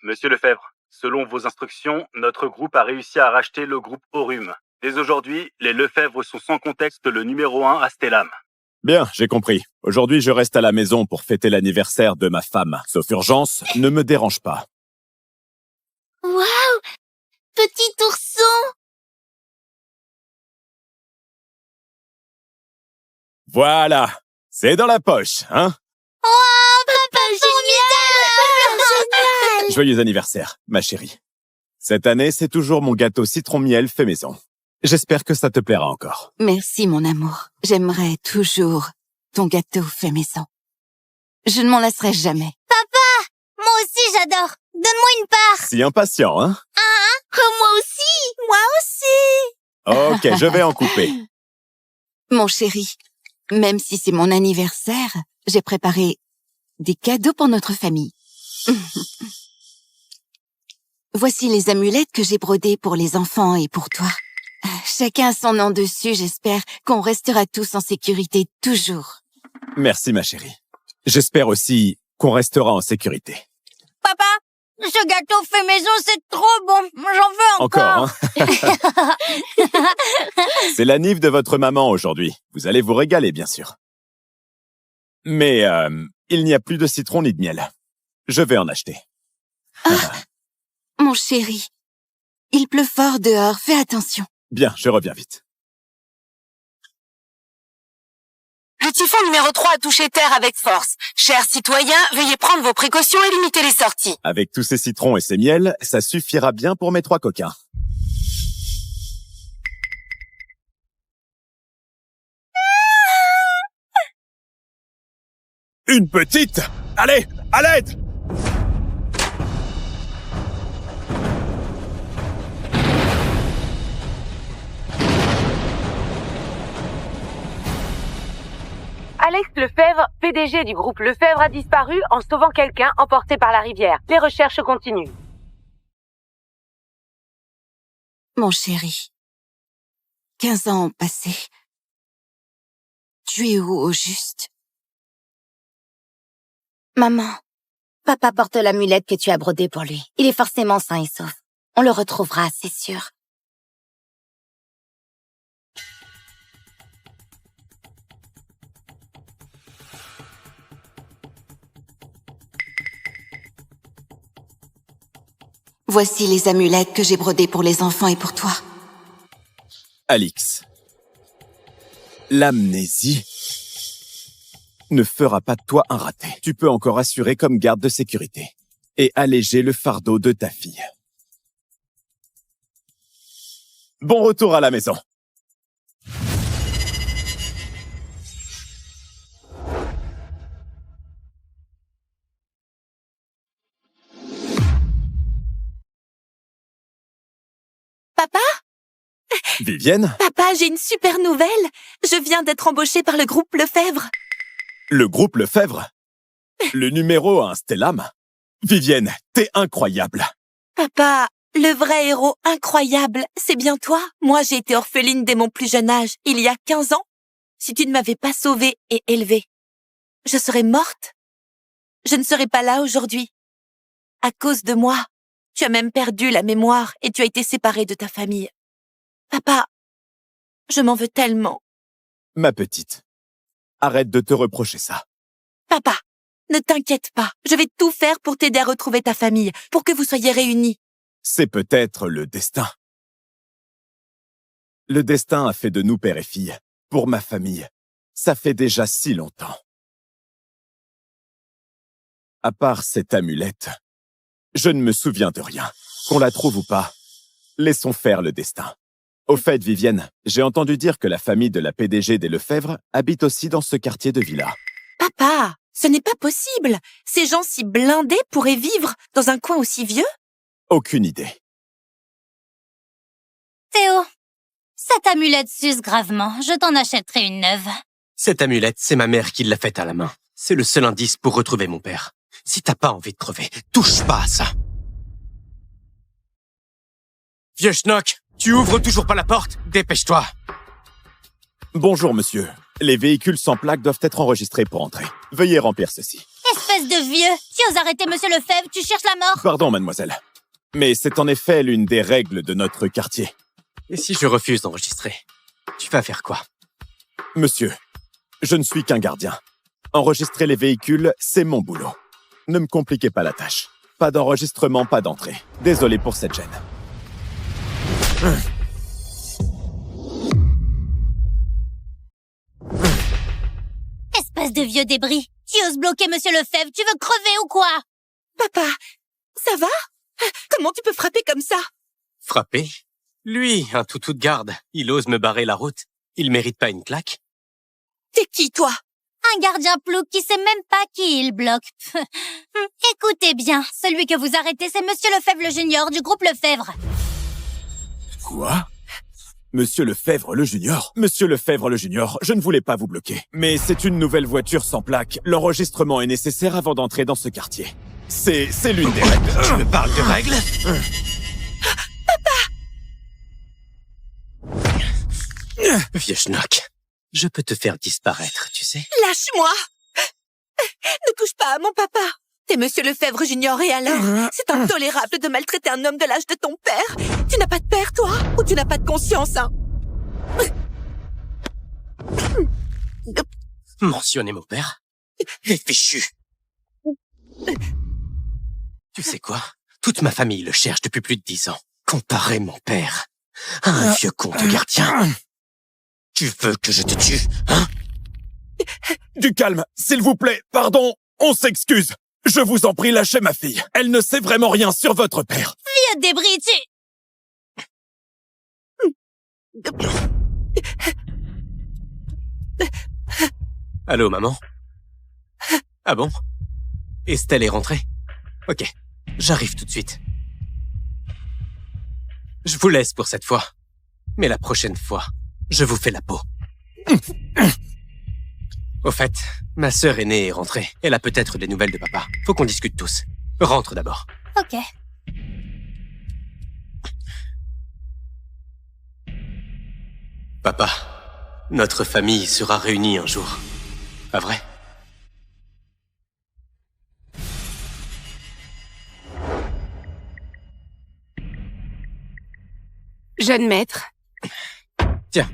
Monsieur Lefebvre, selon vos instructions, notre groupe a réussi à racheter le groupe Aurum. Dès aujourd'hui, les Lefebvre sont sans contexte le numéro 1 à Stellam. Bien, j'ai compris. Aujourd'hui, je reste à la maison pour fêter l'anniversaire de ma femme. Sauf urgence, ne me dérange pas. Waouh! Petit ourson! Voilà, c'est dans la poche, hein? Oh, papa, génial! Joyeux anniversaire, ma chérie. Cette année, c'est toujours mon gâteau citron-miel fait maison. J'espère que ça te plaira encore. Merci, mon amour. J'aimerais toujours ton gâteau fait maison. Je ne m'en lasserai jamais. Papa! Moi aussi, j'adore. Donne-moi une part. Si impatient, hein? Moi aussi! Moi aussi! Ok, je vais en couper. Mon chéri, même si c'est mon anniversaire, j'ai préparé des cadeaux pour notre famille. Voici les amulettes que j'ai brodées pour les enfants et pour toi. Chacun a son nom dessus, j'espère qu'on restera tous en sécurité toujours. Merci, ma chérie. J'espère aussi qu'on restera en sécurité. Papa, ce gâteau fait maison, c'est trop bon. J'en veux encore. Hein? C'est la nif de votre maman aujourd'hui. Vous allez vous régaler, bien sûr. Mais il n'y a plus de citron ni de miel. Je vais en acheter. Mon chéri, il pleut fort dehors, fais attention. Bien, je reviens vite. Le typhon numéro 3 a touché terre avec force. Chers citoyens, veuillez prendre vos précautions et limiter les sorties. Avec tous ces citrons et ces miels, ça suffira bien pour mes 3 coquins. Une petite! Allez, à l'aide! Alex Lefebvre, PDG du groupe Lefebvre, a disparu en sauvant quelqu'un emporté par la rivière. Les recherches continuent. Mon chéri, 15 ans ont passé. Tu es où au juste? Maman, papa porte l'amulette que tu as brodée pour lui. Il est forcément sain et sauf. On le retrouvera, c'est sûr. Voici les amulettes que j'ai brodées pour les enfants et pour toi. Alix, l'amnésie ne fera pas de toi un raté. Tu peux encore assurer comme garde de sécurité et alléger le fardeau de ta fille. Bon retour à la maison. Papa? Vivienne? Papa, j'ai une super nouvelle. Je viens d'être embauchée par le groupe Lefebvre. Le groupe Lefebvre? Le numéro 1 Stellam? Vivienne, t'es incroyable. Papa, le vrai héros incroyable, c'est bien toi. Moi, j'ai été orpheline dès mon plus jeune âge, il y a 15 ans. Si tu ne m'avais pas sauvée et élevée, je serais morte. Je ne serais pas là aujourd'hui. À cause de moi, tu as même perdu la mémoire et tu as été séparée de ta famille. Papa, je m'en veux tellement. Ma petite, arrête de te reprocher ça. Papa, ne t'inquiète pas. Je vais tout faire pour t'aider à retrouver ta famille, pour que vous soyez réunis. C'est peut-être le destin. Le destin a fait de nous père et fille. Pour ma famille, ça fait déjà si longtemps. À part cette amulette, je ne me souviens de rien. Qu'on la trouve ou pas, laissons faire le destin. Au fait, Vivienne, j'ai entendu dire que la famille de la PDG des Lefebvre habite aussi dans ce quartier de villa. Papa, ce n'est pas possible. Ces gens si blindés pourraient vivre dans un coin aussi vieux? Aucune idée. Théo, cette amulette s'use gravement. Je t'en achèterai une neuve. Cette amulette, c'est ma mère qui l'a faite à la main. C'est le seul indice pour retrouver mon père. Si t'as pas envie de crever, touche pas à ça. Vieux schnock, tu ouvres toujours pas la porte? Dépêche-toi. Bonjour, monsieur. Les véhicules sans plaque doivent être enregistrés pour entrer. Veuillez remplir ceci. Espèce de vieux! Tu oses arrêter Monsieur Lefebvre, tu cherches la mort! Pardon, mademoiselle. Mais c'est en effet l'une des règles de notre quartier. Et si je refuse d'enregistrer, tu vas faire quoi? Monsieur, Je ne suis qu'un gardien. Enregistrer les véhicules, c'est mon boulot. Ne me compliquez pas la tâche. Pas d'enregistrement, pas d'entrée. Désolé pour cette gêne. Espèce de vieux débris. Tu oses bloquer Monsieur Lefebvre, tu veux crever ou quoi? Papa, ça va? Comment tu peux frapper comme ça? Frapper? Lui, un toutou de garde. Il ose me barrer la route. Il mérite pas une claque? T'es qui, toi? Un gardien plouc qui sait même pas qui il bloque. Écoutez bien, celui que vous arrêtez, c'est Monsieur Lefebvre Junior du groupe Lefebvre. Quoi? Monsieur Lefebvre le Junior? Monsieur Lefebvre le Junior, je ne voulais pas vous bloquer. Mais c'est une nouvelle voiture sans plaque. L'enregistrement est nécessaire avant d'entrer dans ce quartier. C'est l'une des règles. Tu me parles de règles? Vieux schnock. Je peux te faire disparaître, tu sais. Lâche-moi! Ne touche pas à mon papa! T'es Monsieur Lefebvre Junior et alors? C'est intolérable de maltraiter un homme de l'âge de ton père! Tu n'as pas de père, toi? Ou tu n'as pas de conscience, hein? Mentionner mon père? Les fichus! Tu sais quoi? Toute ma famille le cherche depuis plus de 10 ans. Comparer mon père à un vieux con de gardien. Tu veux que je te tue, hein? Du calme, s'il vous plaît, pardon, on s'excuse. Je vous en prie, lâchez ma fille. Elle ne sait vraiment rien sur votre père. Vieux débris, Allô, maman? Ah bon? Estelle est rentrée? Ok, j'arrive tout de suite. Je vous laisse pour cette fois. Mais la prochaine fois, je vous fais la peau. Au fait, ma sœur aînée est rentrée. Elle a peut-être des nouvelles de papa. Faut qu'on discute tous. Rentre d'abord. Ok. Papa, notre famille sera réunie un jour. Pas vrai? Jeune maître. Tiens,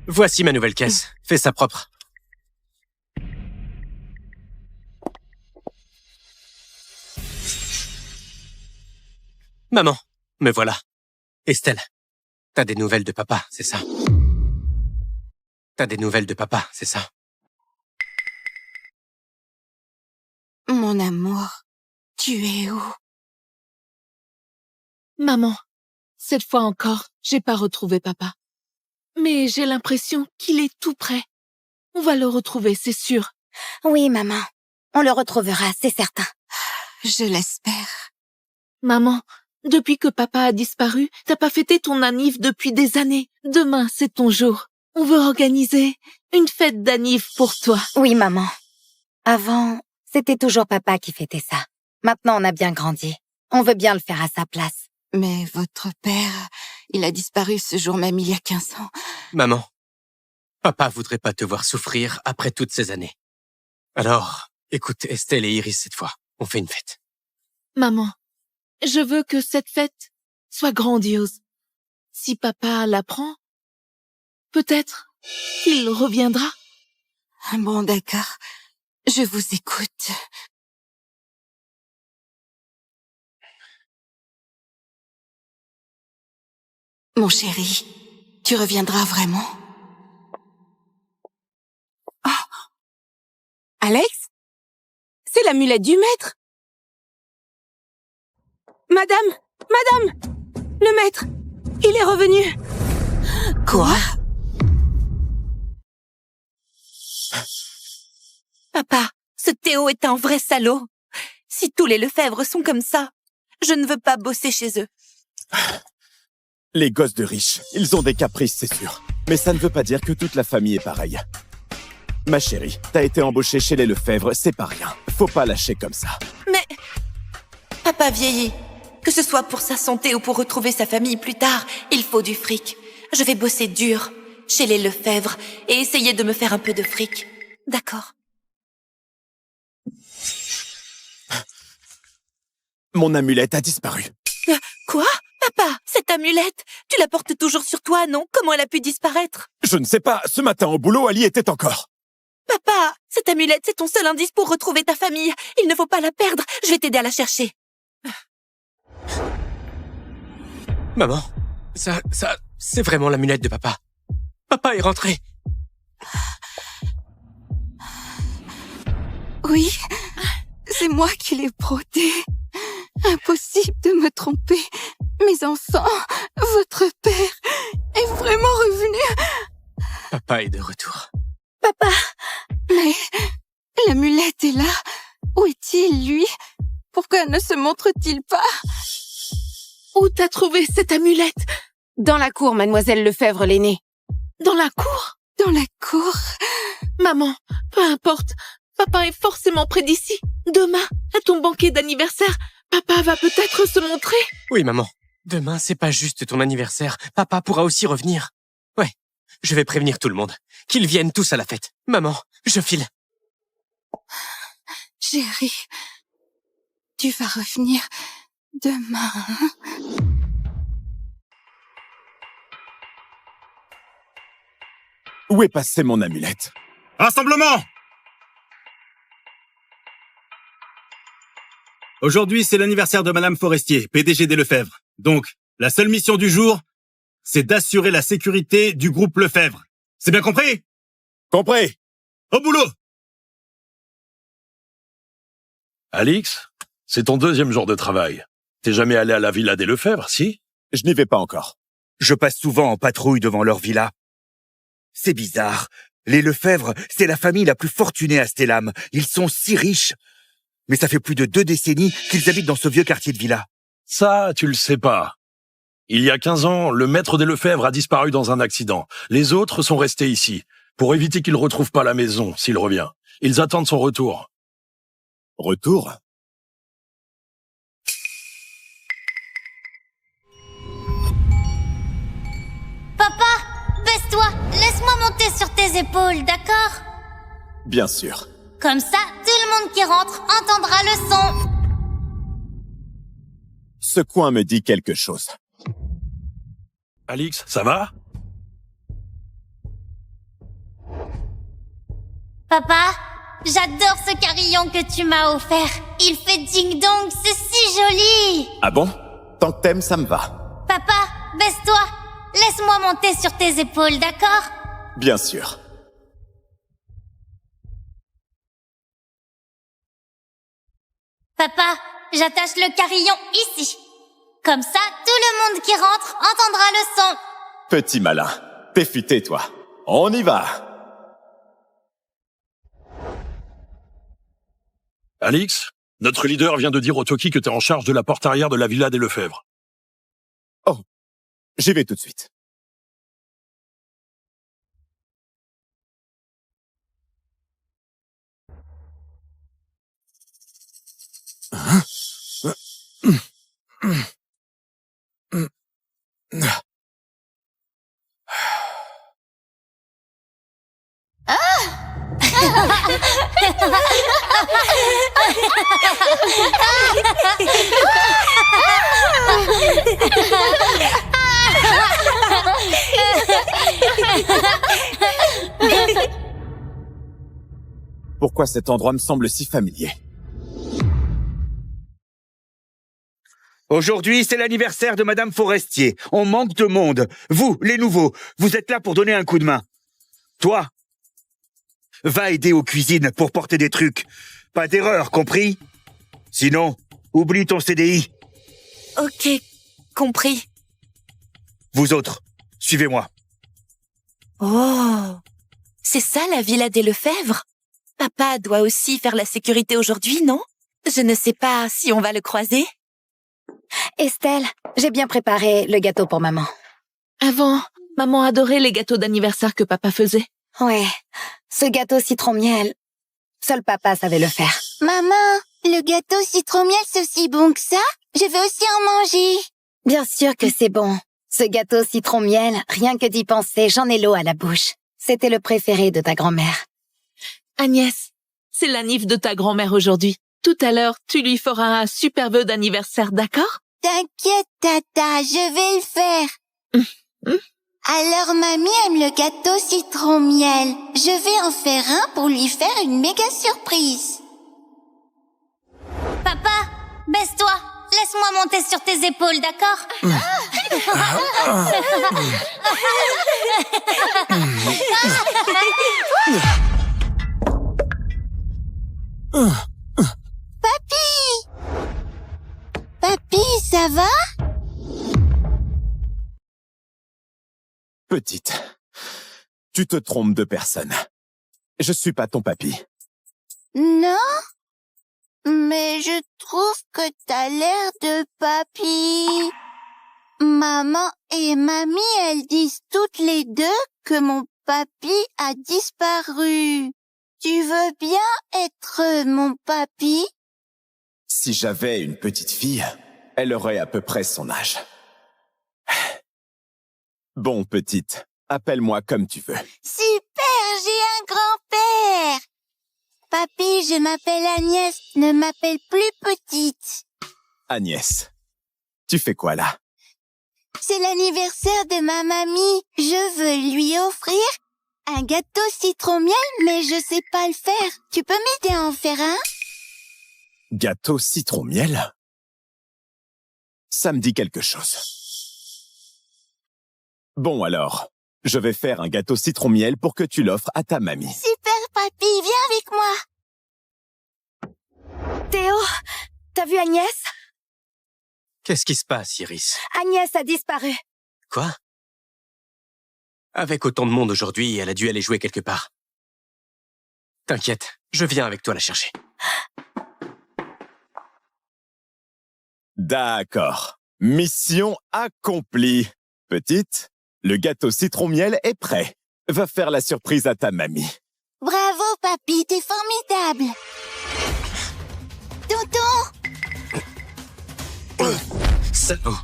voici ma nouvelle caisse. Fais ça propre. Maman, me voilà. Estelle, t'as des nouvelles de papa, c'est ça? T'as des nouvelles de papa, c'est ça? Mon amour, tu es où? Maman, cette fois encore, j'ai pas retrouvé papa. Mais j'ai l'impression qu'il est tout près. On va le retrouver, c'est sûr. Oui, maman. On le retrouvera, c'est certain. Je l'espère. Maman, depuis que papa a disparu, t'as pas fêté ton anniv depuis des années. Demain, c'est ton jour. On veut organiser une fête d'anniv pour toi. Oui, maman. Avant, c'était toujours papa qui fêtait ça. Maintenant, on a bien grandi. On veut bien le faire à sa place. Mais votre père, il a disparu ce jour même il y a 15 ans. Maman, papa voudrait pas te voir souffrir après toutes ces années. Alors, écoute Estelle et Iris cette fois. On fait une fête. Maman, je veux que cette fête soit grandiose. Si papa l'apprend, peut-être qu'il reviendra. Bon, d'accord. Je vous écoute. Mon chéri, tu reviendras vraiment? Oh. Alex? C'est l'amulette du maître. Madame! Le maître! Il est revenu! Quoi? Papa, ce Théo est un vrai salaud. Si tous les Lefebvre sont comme ça, je ne veux pas bosser chez eux. Les gosses de riches, ils ont des caprices, c'est sûr. Mais ça ne veut pas dire que toute la famille est pareille. Ma chérie, t'as été embauchée chez les Lefebvre, c'est pas rien. Faut pas lâcher comme ça. Mais papa vieillit. Que ce soit pour sa santé ou pour retrouver sa famille plus tard, il faut du fric. Je vais bosser dur chez les Lefebvre et essayer de me faire un peu de fric. D'accord? Mon amulette a disparu. Quoi? Papa, cette amulette, tu la portes toujours sur toi, non? Comment elle a pu disparaître? Je ne sais pas, ce matin au boulot, elle y était encore. Papa, cette amulette, c'est ton seul indice pour retrouver ta famille. Il ne faut pas la perdre. Je vais t'aider à la chercher. Maman, ça, c'est vraiment l'amulette de papa. Papa est rentré. Oui, c'est moi qui l'ai brodé. Impossible de me tromper. Mes enfants, votre père est vraiment revenu. Papa est de retour. Papa, mais l'amulette est là. Où est-il, lui? Pourquoi ne se montre-t-il pas? Où t'as trouvé cette amulette? Dans la cour, mademoiselle Lefebvre l'aînée. Dans la cour? Dans la cour? Maman, peu importe. Papa est forcément près d'ici. Demain, à ton banquet d'anniversaire, papa va peut-être se montrer. Oui, maman. Demain, c'est pas juste ton anniversaire. Papa pourra aussi revenir. Ouais, je vais prévenir tout le monde. Qu'ils viennent tous à la fête. Maman, je file. Chérie, tu vas revenir demain. Où est passée mon amulette? Rassemblement! Aujourd'hui, c'est l'anniversaire de Madame Forestier, PDG des Lefebvre. Donc, la seule mission du jour, c'est d'assurer la sécurité du groupe Lefebvre. C'est bien compris? Compris. Au boulot! Alix, c'est ton 2e jour de travail. T'es jamais allé à la villa des Lefebvre, si? Je n'y vais pas encore. Je passe souvent en patrouille devant leur villa. C'est bizarre. Les Lefebvre, c'est la famille la plus fortunée à Stellam. Ils sont si riches. Mais ça fait plus de 2 décennies qu'ils habitent dans ce vieux quartier de villa. Ça, tu le sais pas. Il y a 15 ans, le maître des Lefebvre a disparu dans un accident. Les autres sont restés ici, pour éviter qu'il retrouve pas la maison s'il revient. Ils attendent son retour. Retour? Papa, baisse-toi, laisse-moi monter sur tes épaules, d'accord? Bien sûr. Comme ça, tout le monde qui rentre entendra le son. Ce coin me dit quelque chose. Alix, ça va? Papa, j'adore ce carillon que tu m'as offert. Il fait ding-dong, c'est si joli. Ah bon? Tant que t'aimes, ça me va. Papa, baisse-toi. Laisse-moi monter sur tes épaules, d'accord? Bien sûr. Papa, j'attache le carillon ici. Comme ça, tout le monde qui rentre entendra le son. Petit malin. T'es futé, toi. On y va. Alix, notre leader vient de dire au Toki que t'es en charge de la porte arrière de la villa des Lefebvre. Oh, j'y vais tout de suite. Pourquoi cet endroit me semble si familier? Aujourd'hui, c'est l'anniversaire de Madame Forestier. On manque de monde. Vous, les nouveaux, vous êtes là pour donner un coup de main. Toi, va aider aux cuisines pour porter des trucs. Pas d'erreur, compris? Sinon, oublie ton CDI. Ok, compris. Vous autres, suivez-moi. Oh, c'est ça la villa des Lefebvre? Papa doit aussi faire la sécurité aujourd'hui, non? Je ne sais pas si on va le croiser. Estelle, j'ai bien préparé le gâteau pour maman. Avant, maman adorait les gâteaux d'anniversaire que papa faisait. Ouais, ce gâteau citron-miel, seul papa savait le faire. Maman, le gâteau citron-miel, c'est aussi bon que ça? Je veux aussi en manger. Bien sûr que c'est bon. Ce gâteau citron-miel, rien que d'y penser, j'en ai l'eau à la bouche. C'était le préféré de ta grand-mère. Agnès, c'est l'anniv de ta grand-mère aujourd'hui. Tout à l'heure, tu lui feras un super vœu d'anniversaire, d'accord? T'inquiète, Tata, je vais le faire. Alors mamie aime le gâteau citron miel. Je vais en faire un pour lui faire une méga surprise. Papa, baisse-toi. Laisse-moi monter sur tes épaules, d'accord? Papy! Papy, ça va? Petite, tu te trompes de personne. Je suis pas ton papy. Non? Mais je trouve que t'as l'air de papy. Maman et mamie, elles disent toutes les deux que mon papy a disparu. Tu veux bien être mon papy? Si j'avais une petite fille, elle aurait à peu près son âge. Bon, petite, appelle-moi comme tu veux. Super, j'ai un grand-père. Papy, je m'appelle Agnès, ne m'appelle plus petite. Agnès, tu fais quoi là? C'est l'anniversaire de ma mamie. Je veux lui offrir un gâteau citron miel, mais je sais pas le faire. Tu peux m'aider à en faire un? Gâteau citron miel? Ça me dit quelque chose. Bon alors, je vais faire un gâteau citron miel pour que tu l'offres à ta mamie. Super, papy, viens avec moi. Théo, t'as vu Agnès? Qu'est-ce qui se passe, Iris? Agnès a disparu. Quoi? Avec autant de monde aujourd'hui, elle a dû aller jouer quelque part. T'inquiète, je viens avec toi la chercher. D'accord. Mission accomplie. Petite, le gâteau citron miel est prêt. Va faire la surprise à ta mamie. Bravo, papy, t'es formidable. Tonton! Salaud!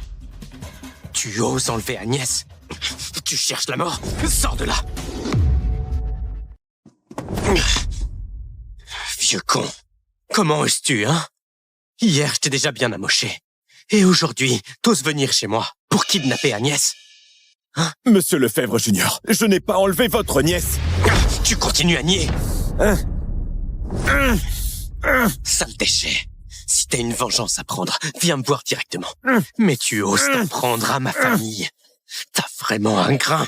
Tu oses enlever Agnès? Tu cherches la mort? Sors de là! Vieux con! Comment oses-tu, hein? Hier, je t'ai déjà bien amoché. Et aujourd'hui, t'oses venir chez moi pour kidnapper Agnès? Hein? Monsieur Lefebvre Junior, je n'ai pas enlevé votre nièce! Tu continues à nier? Sale déchet! Si t'as une vengeance à prendre, viens me voir directement. Mais tu oses t'en prendre à ma famille. T'as vraiment un grain.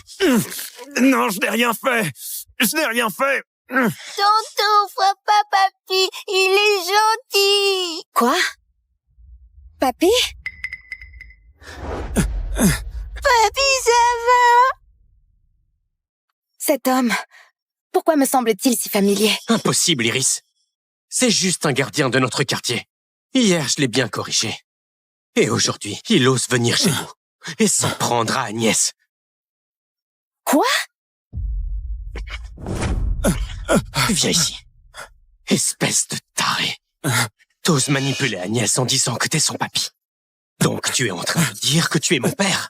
Non, je n'ai rien fait. Je n'ai rien fait. Tonton, vois pas papy, il est gentil. Quoi? Papy? Papy, ça va? Cet homme, pourquoi me semble-t-il si familier? Impossible, Iris. C'est juste un gardien de notre quartier. Hier, je l'ai bien corrigé. Et aujourd'hui, il ose venir chez nous et s'en prendre à Agnès. Quoi? Viens ici. Espèce de taré. T'oses manipuler Agnès en disant que t'es son papy. Donc tu es en train de dire que tu es mon père.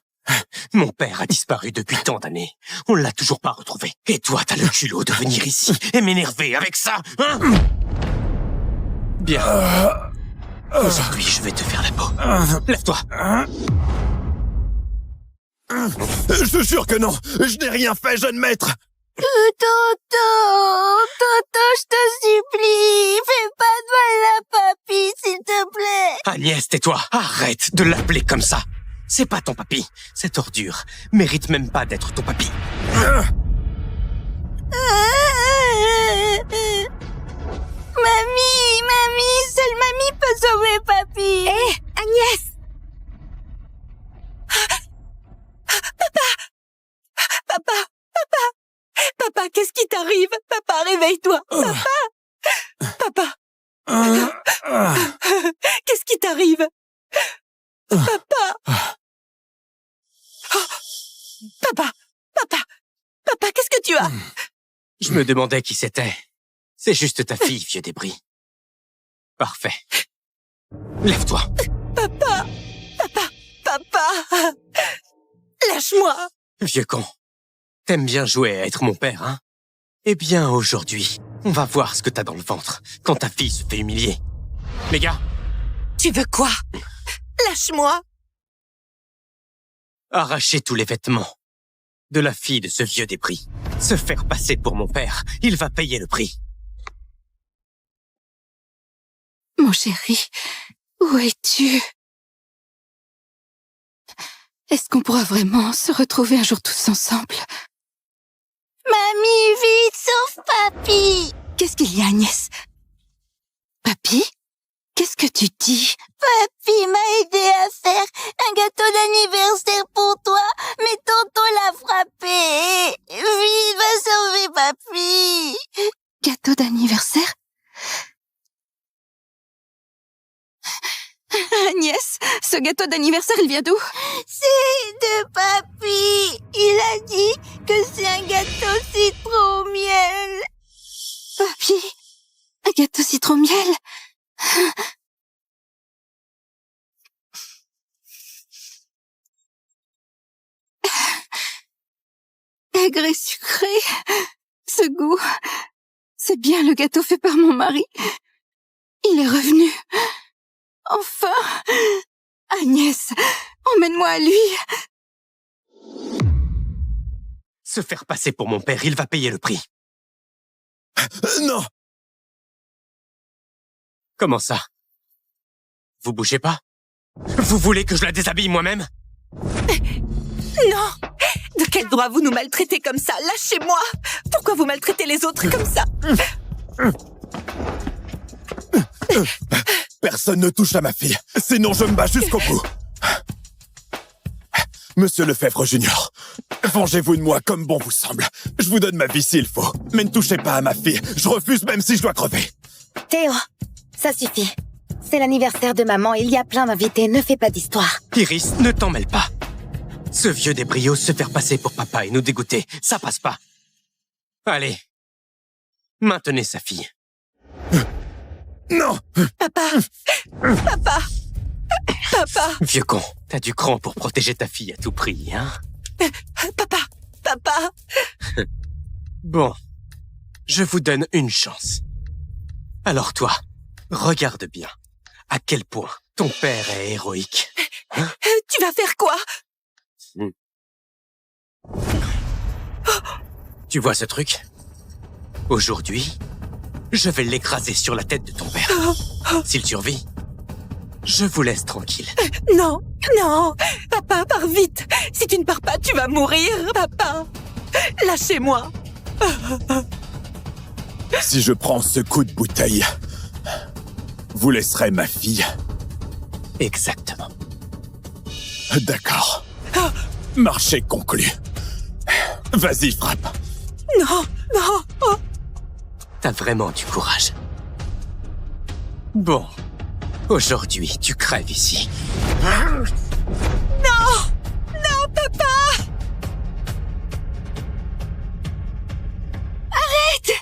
Mon père a disparu depuis tant d'années. On l'a toujours pas retrouvé. Et toi, t'as le culot de venir ici et m'énerver avec ça, hein? Bien. Aujourd'hui, je vais te faire la peau. Lève-toi. Je te jure que non. Je n'ai rien fait, jeune maître. Tonton, je te supplie, fais pas de mal à papy, s'il te plaît. Agnès, tais-toi. Arrête de l'appeler comme ça. C'est pas ton papy. Cette ordure mérite même pas d'être ton papy. Mamie, seule mamie peut sauver papy. Hé, Agnès! Papa, qu'est-ce qui t'arrive? Papa, réveille-toi! Papa! Qu'est-ce qui t'arrive? Papa! Papa, qu'est-ce que tu as? Je me demandais qui c'était. C'est juste ta fille, vieux débris. Parfait. Lève-toi. Papa! Lâche-moi! Vieux con. T'aimes bien jouer à être mon père, hein? Eh bien, aujourd'hui, on va voir ce que t'as dans le ventre quand ta fille se fait humilier. Les gars! Tu veux quoi? Lâche-moi! Arrachez tous les vêtements. de la fille de ce vieux débris. Se faire passer pour mon père, il va payer le prix. Mon chéri, où es-tu? Est-ce qu'on pourra vraiment se retrouver un jour tous ensemble? Mamie, vite, sauve Papy! Qu'est-ce qu'il y a, Agnès? Papy? Qu'est-ce que tu dis? Papy m'a aidé à faire un gâteau d'anniversaire pour toi, mais tonton l'a frappé. Vite, va sauver Papy! Gâteau d'anniversaire? Agnès, ce gâteau d'anniversaire, il vient d'où? C'est de Papy. Il a dit que c'est un gâteau citron miel. Papy, un gâteau citron miel? Aigre et sucré, ce goût, c'est bien le gâteau fait par mon mari. Il est revenu. Enfin, Agnès, emmène-moi à lui. Se faire passer pour mon père, il va payer le prix. Non! Comment ça? Vous bougez pas? Vous voulez que je la déshabille moi-même? Non! De quel droit vous nous maltraitez comme ça? Lâchez-moi! Pourquoi vous maltraitez les autres comme ça? Personne ne touche à ma fille, sinon je me bats jusqu'au bout. Monsieur Lefebvre Junior, vengez-vous de moi comme bon vous semble. Je vous donne ma vie s'il faut, mais ne touchez pas à ma fille. Je refuse même si je dois crever. Théo, ça suffit. C'est l'anniversaire de maman, il y a plein d'invités, ne fais pas d'histoire. Iris, ne t'en mêle pas. Ce vieux débrio se faire passer pour papa et nous dégoûter, ça passe pas. Allez, maintenez sa fille. Non! Papa! Papa! Papa! Vieux con, t'as du cran pour protéger ta fille à tout prix, hein? Papa! Papa! Bon, je vous donne une chance. Alors toi, regarde bien à quel point ton père est héroïque. Hein? Tu vas faire quoi? Tu vois ce truc? Aujourd'hui, je vais l'écraser sur la tête de ton père. S'il survit, je vous laisse tranquille. Non, non! Papa, pars vite! Si tu ne pars pas, tu vas mourir, papa! Lâchez-moi! Si je prends ce coup de bouteille, vous laisserez ma fille. Exactement. D'accord. Marché conclu. Vas-y, frappe. Non, non! Oh. T'as vraiment du courage. Bon, aujourd'hui, tu crèves ici. Non! Non, papa! Arrête!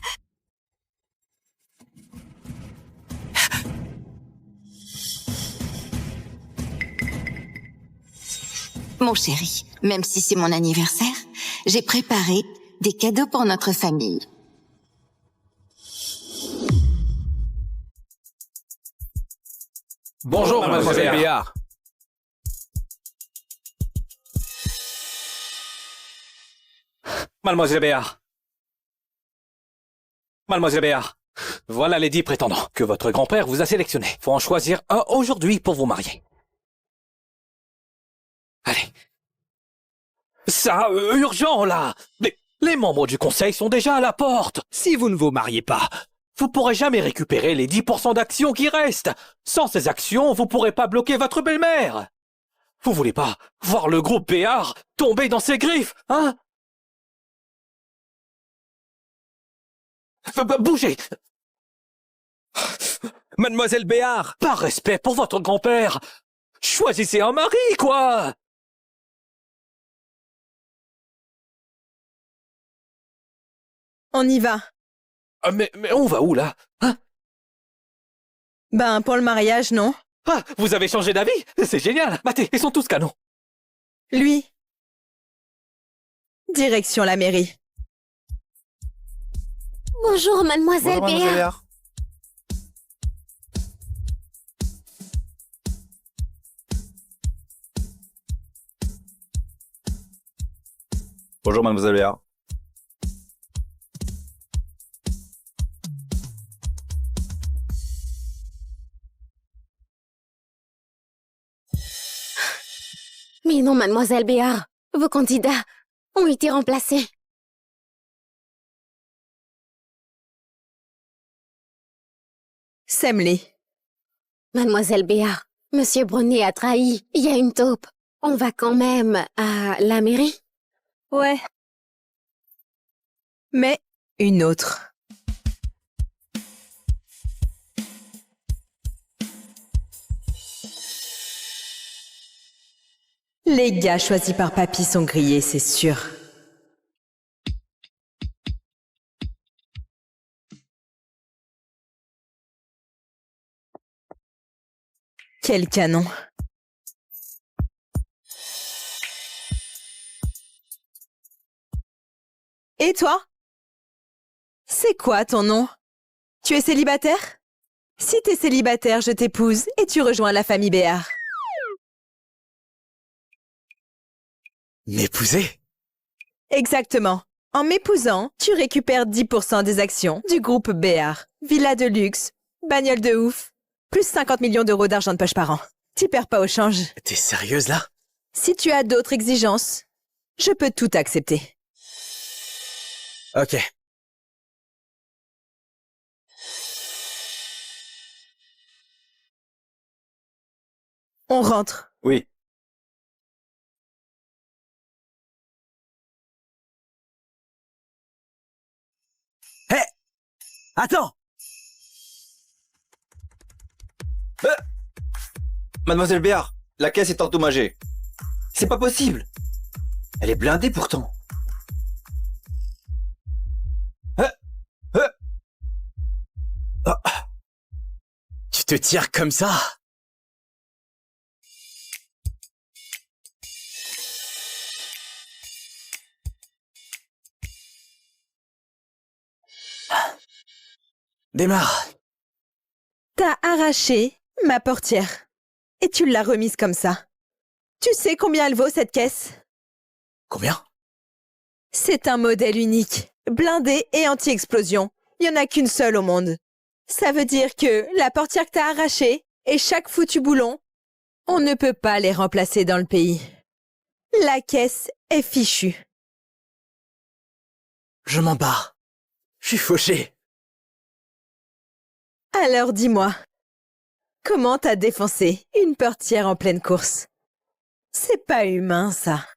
Mon chéri, même si c'est mon anniversaire, j'ai préparé des cadeaux pour notre famille. Bonjour, mademoiselle Béard. Mademoiselle Béard. Mademoiselle Béard. Voilà les 10 prétendants que votre grand-père vous a sélectionnés. Faut en choisir un aujourd'hui pour vous marier. Allez. Ça, urgent, là. Mais les membres du conseil sont déjà à la porte. Si vous ne vous mariez pas, vous pourrez jamais récupérer les 10% d'actions qui restent. Sans ces actions, vous pourrez pas bloquer votre belle-mère. Vous voulez pas voir le groupe Béard tomber dans ses griffes, hein? Bougez! Mademoiselle Béard! Par respect pour votre grand-père, choisissez un mari, quoi! On y va. Mais on va où, là? Hein? Ben, pour le mariage, non? Ah, vous avez changé d'avis? C'est génial! Matez, ils sont tous canons. Lui. Direction la mairie. Bonjour, mademoiselle Béard. Bonjour, mademoiselle Béard. Mais non, mademoiselle Béard, vos candidats ont été remplacés. Sème-les. Mademoiselle Béard, monsieur Brunet a trahi. Il y a une taupe. On va quand même à la mairie? Ouais. Mais une autre. Les gars choisis par Papy sont grillés, c'est sûr. Quel canon. Et toi? C'est quoi ton nom? Tu es célibataire? Si t'es célibataire, je t'épouse et tu rejoins la famille Béard. M'épouser? Exactement. En m'épousant, tu récupères 10% des actions du groupe Béard. Villa de luxe, bagnole de ouf, plus 50 millions d'euros d'argent de poche par an. T'y perds pas au change. T'es sérieuse là? Si tu as d'autres exigences, je peux tout accepter. Ok. On rentre. Oui. Hé! Attends! Mademoiselle Béard, la caisse est endommagée. C'est pas possible. Elle est blindée pourtant. Tu te tires comme ça? Démarre. T'as arraché ma portière et tu l'as remise comme ça. Tu sais combien elle vaut cette caisse? Combien? C'est un modèle unique, blindé et anti-explosion. Il n'y en a qu'une seule au monde. Ça veut dire que la portière que t'as arrachée et chaque foutu boulon, on ne peut pas les remplacer dans le pays. La caisse est fichue. Je m'en bats. Je suis fauché. Alors dis-moi, comment t'as défoncé une portière en pleine course? C'est pas humain, ça.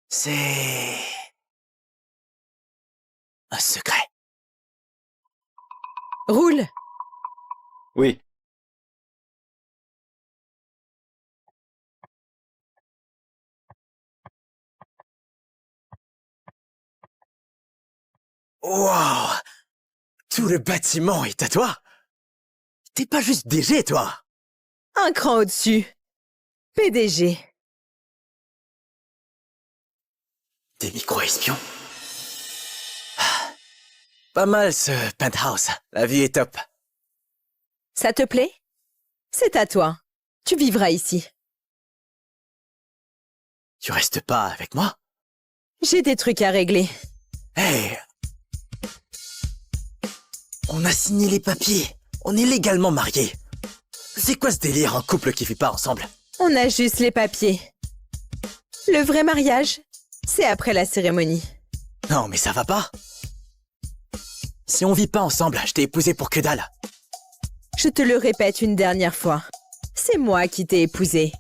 C'est un secret. Roule. Oui. Wow! Tout le bâtiment est à toi? T'es pas juste DG, toi? Un cran au-dessus. PDG. Des micro-espions? Pas mal ce penthouse. La vie est top. Ça te plaît? C'est à toi. Tu vivras ici. Tu restes pas avec moi? J'ai des trucs à régler. Hey! On a signé les papiers. On est légalement mariés. C'est quoi ce délire en couple qui vit pas ensemble? On a juste les papiers. Le vrai mariage, c'est après la cérémonie. Non, mais ça va pas. Si on vit pas ensemble, je t'ai épousé pour que dalle. Je te le répète une dernière fois. C'est moi qui t'ai épousé.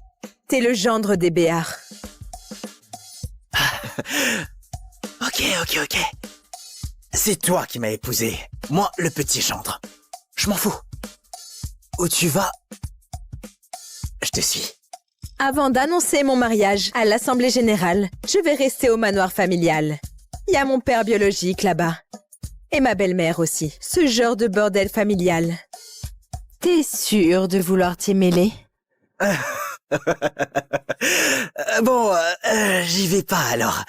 T'es le gendre des Béards. Ok. C'est toi qui m'as épousé. Moi, le petit gendre. Je m'en fous. Où tu vas, je te suis. Avant d'annoncer mon mariage à l'Assemblée Générale, je vais rester au manoir familial. Il y a mon père biologique là-bas. Et ma belle-mère aussi. Ce genre de bordel familial. T'es sûr de vouloir t'y mêler? Bon, j'y vais pas alors.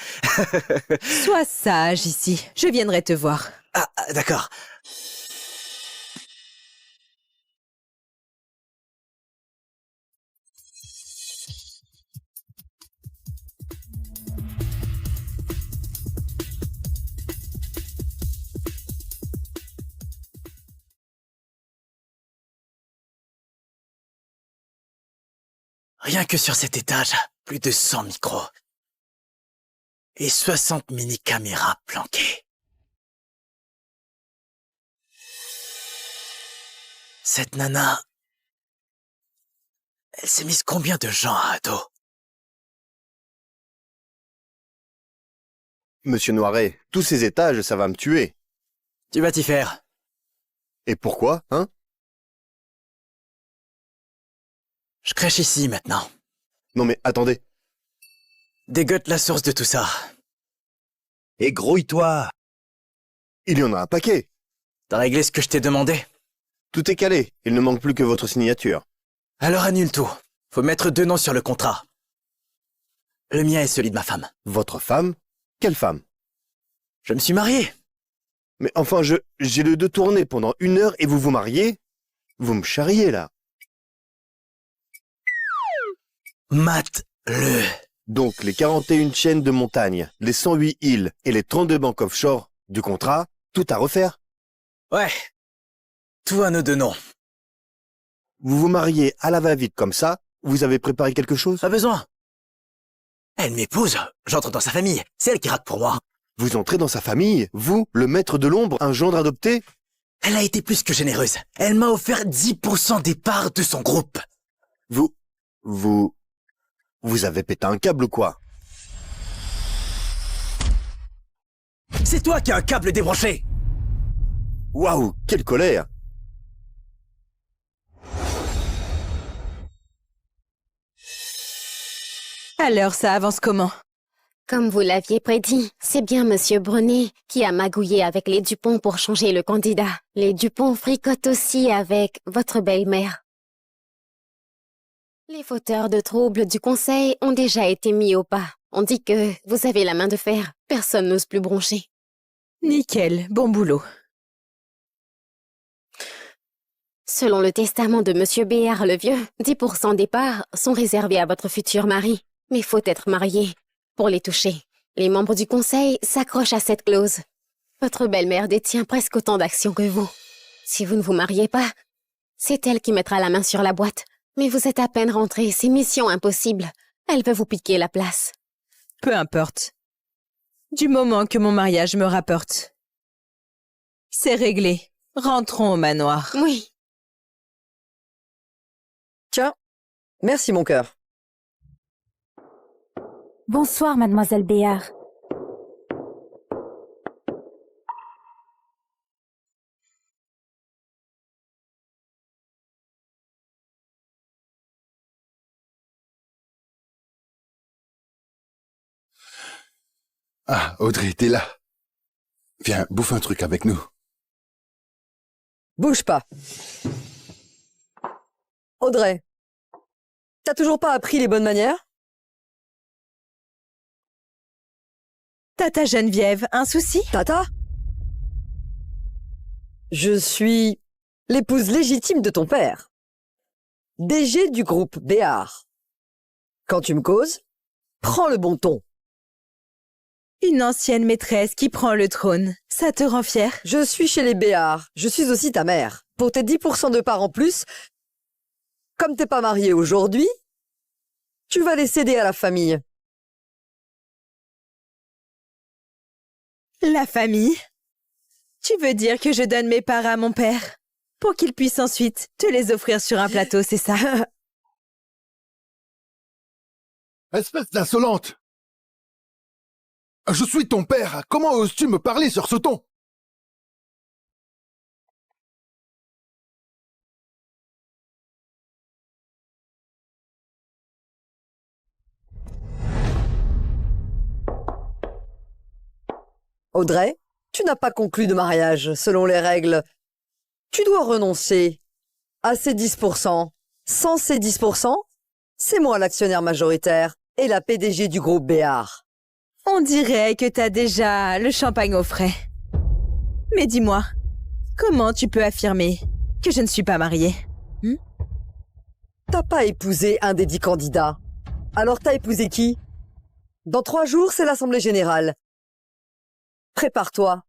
Sois sage ici. Je viendrai te voir. Ah, d'accord. Rien que sur cet étage, plus de 100 micros. Et 60 mini-caméras planquées. Cette nana... Elle s'est mise combien de gens à dos? Monsieur Noiret, tous ces étages, ça va me tuer. Tu vas t'y faire. Et pourquoi, hein? Je crèche ici, maintenant. Non mais attendez. Dégote la source de tout ça. Et grouille-toi. Il y en a un paquet. T'as réglé ce que je t'ai demandé? Tout est calé, il ne manque plus que votre signature. Alors annule tout. Faut mettre 2 noms sur le contrat. Le mien est celui de ma femme. Votre femme? Quelle femme? Je me suis marié. Mais enfin, j'ai le dos tourné pendant 1 heure et vous vous mariez? Vous me charriez, là. Mate-le. Donc, les 41 chaînes de montagne, les 108 îles et les 32 banques offshore du contrat, tout à refaire? Ouais. Tout à nos 2 noms. Vous vous mariez à la va-vite comme ça? Vous avez préparé quelque chose? Pas besoin. Elle m'épouse, j'entre dans sa famille. C'est elle qui rate pour moi. Vous entrez dans sa famille? Vous, le maître de l'ombre, un gendre adopté? Elle a été plus que généreuse. Elle m'a offert 10% des parts de son groupe. Vous avez pété un câble ou quoi? C'est toi qui as un câble débranché. Waouh, quelle colère! Alors, ça avance comment? Comme vous l'aviez prédit, c'est bien Monsieur Brunet qui a magouillé avec les Dupont pour changer le candidat. Les Dupont fricotent aussi avec votre belle-mère. Les fauteurs de troubles du conseil ont déjà été mis au pas. On dit que vous avez la main de fer. Personne n'ose plus broncher. Nickel, bon boulot. Selon le testament de Monsieur Béard le Vieux, 10% des parts sont réservés à votre futur mari. Mais faut être marié pour les toucher. Les membres du conseil s'accrochent à cette clause. Votre belle-mère détient presque autant d'actions que vous. Si vous ne vous mariez pas, c'est elle qui mettra la main sur la boîte. Mais vous êtes à peine rentré, c'est mission impossible. Elle veut vous piquer la place. Peu importe. Du moment que mon mariage me rapporte. C'est réglé. Rentrons au manoir. Oui. Tiens, merci mon cœur. Bonsoir, mademoiselle Béard. Ah, Audrey, t'es là. Viens, bouffe un truc avec nous. Bouge pas. Audrey, t'as toujours pas appris les bonnes manières? Tata Geneviève, un souci? Tata? Je suis l'épouse légitime de ton père. DG du groupe Béard. Quand tu me causes, prends le bon ton. Une ancienne maîtresse qui prend le trône. Ça te rend fière? Je suis chez les Béard. Je suis aussi ta mère. Pour tes 10% de parts en plus, comme t'es pas mariée aujourd'hui, tu vas les céder à la famille. La famille? Tu veux dire que je donne mes parts à mon père pour qu'il puisse ensuite te les offrir sur un plateau, c'est ça? Espèce d'insolente! Je suis ton père, comment oses-tu me parler sur ce ton? Audrey, tu n'as pas conclu de mariage selon les règles. Tu dois renoncer à ces 10%. Sans ces 10%, c'est moi l'actionnaire majoritaire et la PDG du groupe Béard. On dirait que t'as déjà le champagne au frais. Mais dis-moi, comment tu peux affirmer que je ne suis pas mariée? T'as pas épousé un des 10 candidats. Alors t'as épousé qui? Dans 3 jours, c'est l'Assemblée Générale. Prépare-toi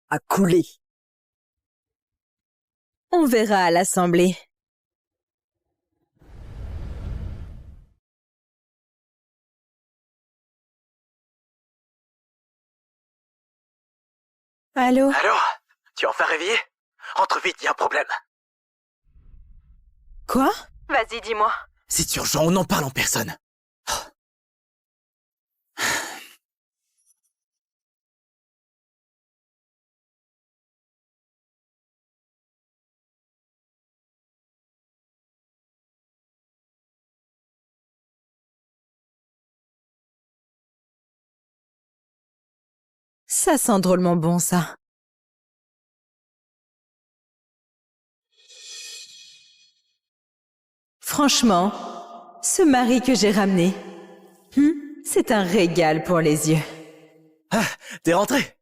à couler. On verra à l'Assemblée. Allô? Allô? Tu es enfin réveillé? Entre vite, y a un problème. Quoi? Vas-y, dis-moi. C'est urgent, on en parle en personne. Ça sent drôlement bon, ça. Franchement, ce mari que j'ai ramené, c'est un régal pour les yeux. Ah, t'es rentré?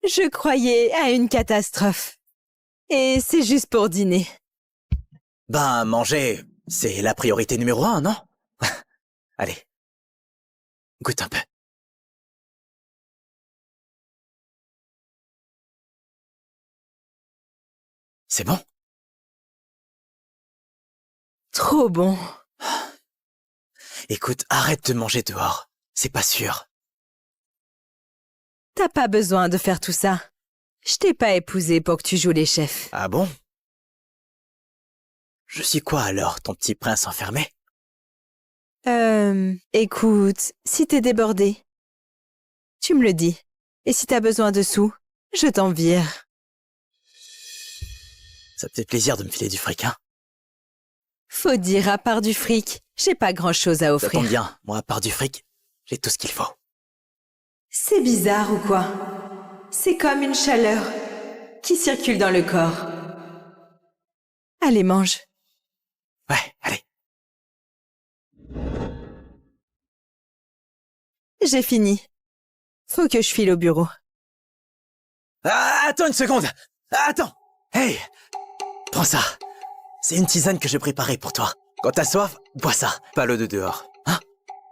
Je croyais à une catastrophe. Et c'est juste pour dîner. Ben, manger, c'est la priorité numéro 1, non? Allez, goûte un peu. C'est bon? Trop bon. Écoute, arrête de manger dehors. C'est pas sûr. T'as pas besoin de faire tout ça. Je t'ai pas épousé pour que tu joues les chefs. Ah bon? Je suis quoi alors, ton petit prince enfermé? Écoute, si t'es débordé, tu me le dis. Et si t'as besoin de sous, je t'en vire. Ça te fait plaisir de me filer du fric, hein? Faut dire, à part du fric, j'ai pas grand-chose à offrir. Ça tombe bien, moi, à part du fric, j'ai tout ce qu'il faut. C'est bizarre ou quoi? C'est comme une chaleur qui circule dans le corps. Allez, mange. Ouais, allez. J'ai fini. Faut que je file au bureau. Ah, attends une seconde! Attends! Hey! Prends ça. C'est une tisane que j'ai préparée pour toi. Quand t'as soif, bois ça. Pas l'eau de dehors. Hein?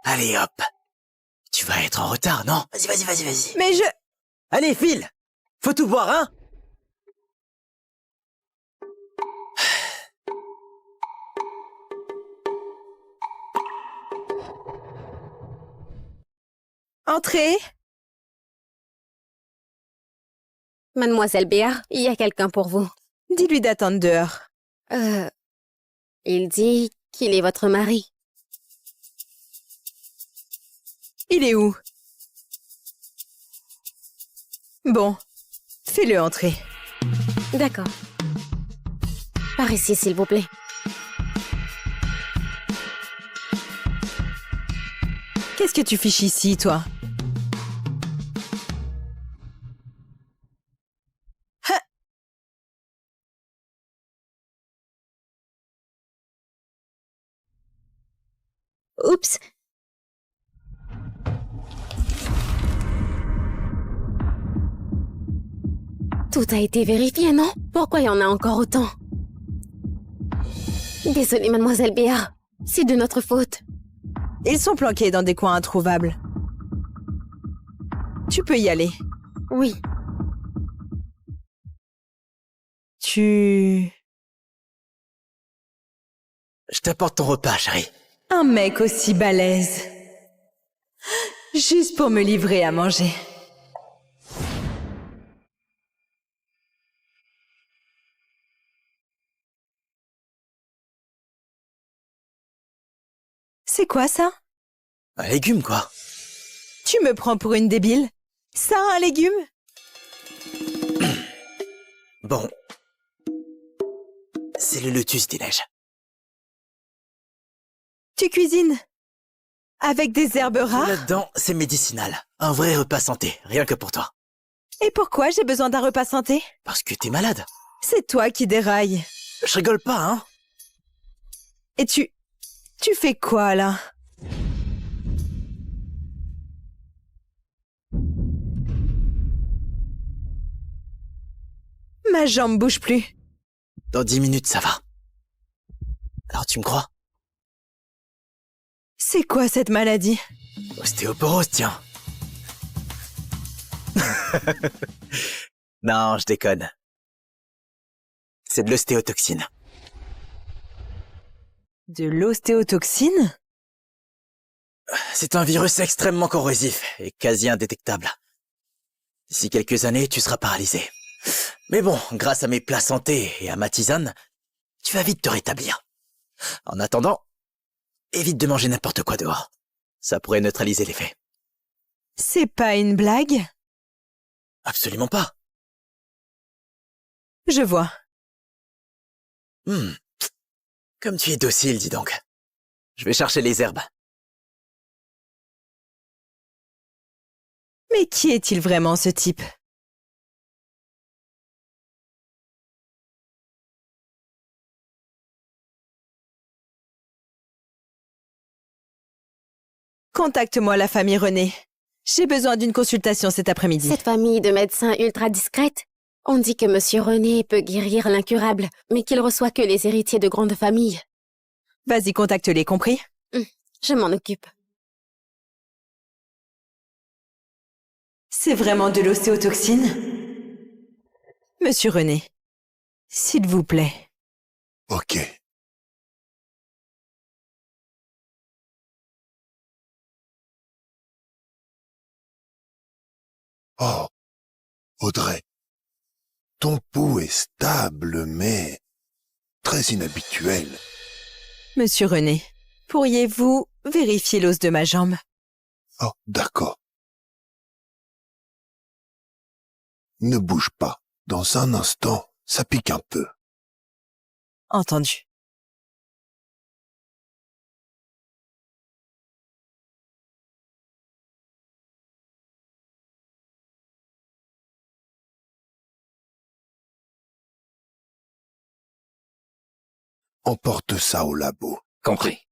Allez, hop. Tu vas être en retard, non? Vas-y. Mais je... Allez, file! Faut tout boire, hein? Entrez. Mademoiselle Béard, il y a quelqu'un pour vous. Dis-lui d'attendre dehors. Il dit qu'il est votre mari. Il est où? Bon, fais-le entrer. D'accord. Par ici, s'il vous plaît. Qu'est-ce que tu fiches ici, toi? Oups. Tout a été vérifié, non? Pourquoi il y en a encore autant? Désolée, mademoiselle Béard. C'est de notre faute. Ils sont planqués dans des coins introuvables. Tu peux y aller. Oui. Tu... Je t'apporte ton repas, chérie. Un mec aussi balèze. Juste pour me livrer à manger. C'est quoi ça? Un légume, quoi. Tu me prends pour une débile? Ça, un légume? Bon. C'est le lotus des neiges. Tu cuisines? Avec des herbes rares? Là-dedans, c'est médicinal. Un vrai repas santé, rien que pour toi. Et pourquoi j'ai besoin d'un repas santé? Parce que t'es malade. C'est toi qui dérailles. Je rigole pas, hein? Et tu fais quoi, là? Ma jambe bouge plus. Dans 10 minutes, ça va. Alors tu me crois? C'est quoi cette maladie? Ostéoporose, tiens. Non, je déconne. C'est de l'ostéotoxine. De l'ostéotoxine? C'est un virus extrêmement corrosif et quasi indétectable. D'ici quelques années, tu seras paralysé. Mais bon, grâce à mes plats santé et à ma tisane, tu vas vite te rétablir. En attendant, évite de manger n'importe quoi dehors. Ça pourrait neutraliser l'effet. C'est pas une blague? Absolument pas. Je vois. Comme tu es docile, dis donc. Je vais chercher les herbes. Mais qui est-il vraiment, ce type? Contacte-moi la famille René. J'ai besoin d'une consultation cet après-midi. Cette famille de médecins ultra discrète. On dit que Monsieur René peut guérir l'incurable, mais qu'il reçoit que les héritiers de grandes familles. Vas-y, contacte-les, compris? Je m'en occupe. C'est vraiment de l'ostéotoxine? Monsieur René, s'il vous plaît. Ok. Oh, Audrey, ton pouls est stable, mais très inhabituel. Monsieur René, pourriez-vous vérifier l'os de ma jambe? Oh, d'accord. Ne bouge pas. Dans un instant, ça pique un peu. Entendu. Emporte ça au labo. Compris.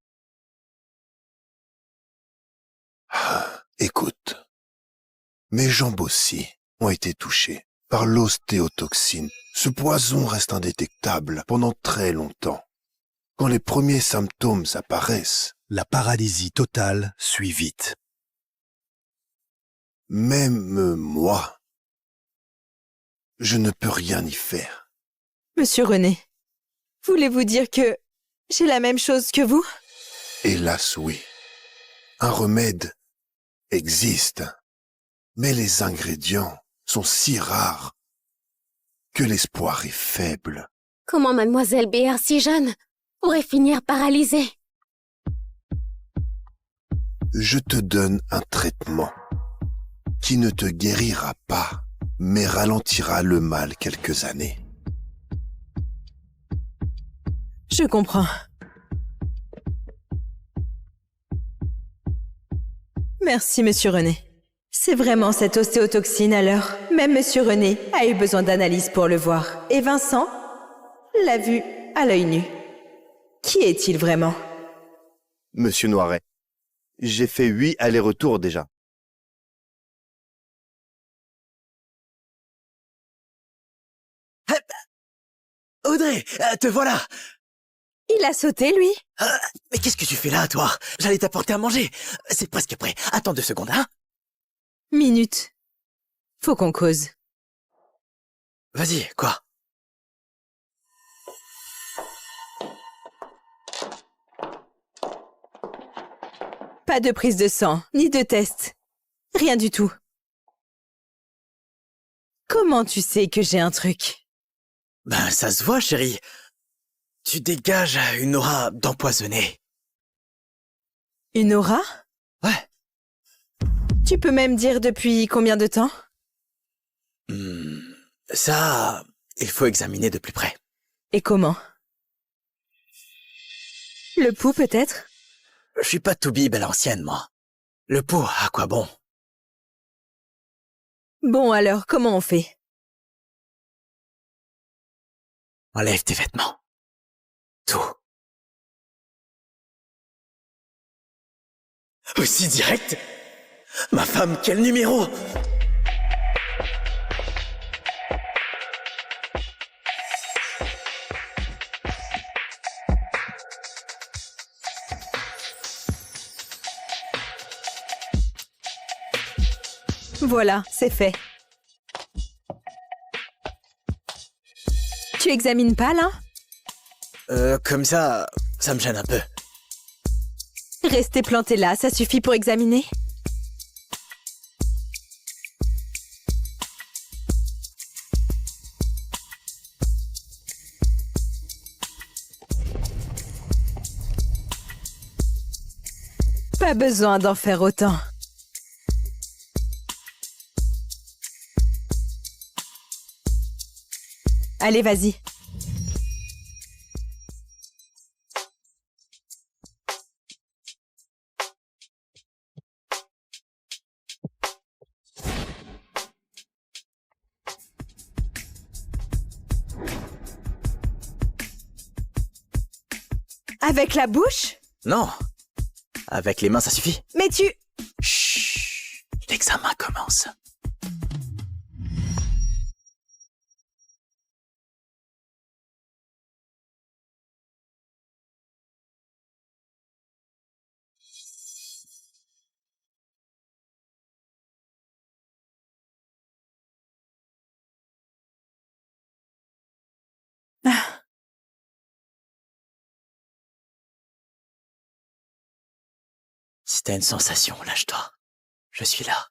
Écoute, mes jambes aussi ont été touchées par l'ostéotoxine. Ce poison reste indétectable pendant très longtemps. Quand les premiers symptômes apparaissent, la paralysie totale suit vite. Même moi, je ne peux rien y faire. Monsieur René, voulez-vous dire que j'ai la même chose que vous? Hélas, oui. Un remède existe, mais les ingrédients sont si rares que l'espoir est faible. Comment Mademoiselle Béar, si jeune, pourrait finir paralysée? Je te donne un traitement qui ne te guérira pas, mais ralentira le mal quelques années. Je comprends. Merci, Monsieur René. C'est vraiment cette ostéotoxine alors. Même Monsieur René a eu besoin d'analyse pour le voir. Et Vincent l'a vu à l'œil nu. Qui est-il vraiment? Monsieur Noiret, j'ai fait 8 allers-retours déjà. Audrey, te voilà! Il a sauté, lui? Mais qu'est-ce que tu fais là, toi? J'allais t'apporter à manger. C'est presque prêt. Attends 2 secondes, hein? Minute. Faut qu'on cause. Vas-y, quoi? Pas de prise de sang, ni de test. Rien du tout. Comment tu sais que j'ai un truc? Ben, ça se voit, chérie. Tu dégages une aura d'empoisonné. Une aura? Ouais. Tu peux même dire depuis combien de temps? Ça, il faut examiner de plus près. Et comment? Le pouls, peut-être? Je suis pas toubib à l'ancienne, moi. Le pouls, à quoi bon? Bon alors, comment on fait? Enlève tes vêtements. Tout. Aussi direct? Ma femme, quel numéro? Voilà, c'est fait. Tu examines pas, là? Comme ça Ça me gêne un peu. Restez planté là, ça suffit pour examiner. Pas besoin d'en faire autant. Allez, vas-y. Avec la bouche? Non. Avec les mains, ça suffit. Mais tu... Chut. L'examen commence. Si t'as une sensation, lâche-toi. Je suis là.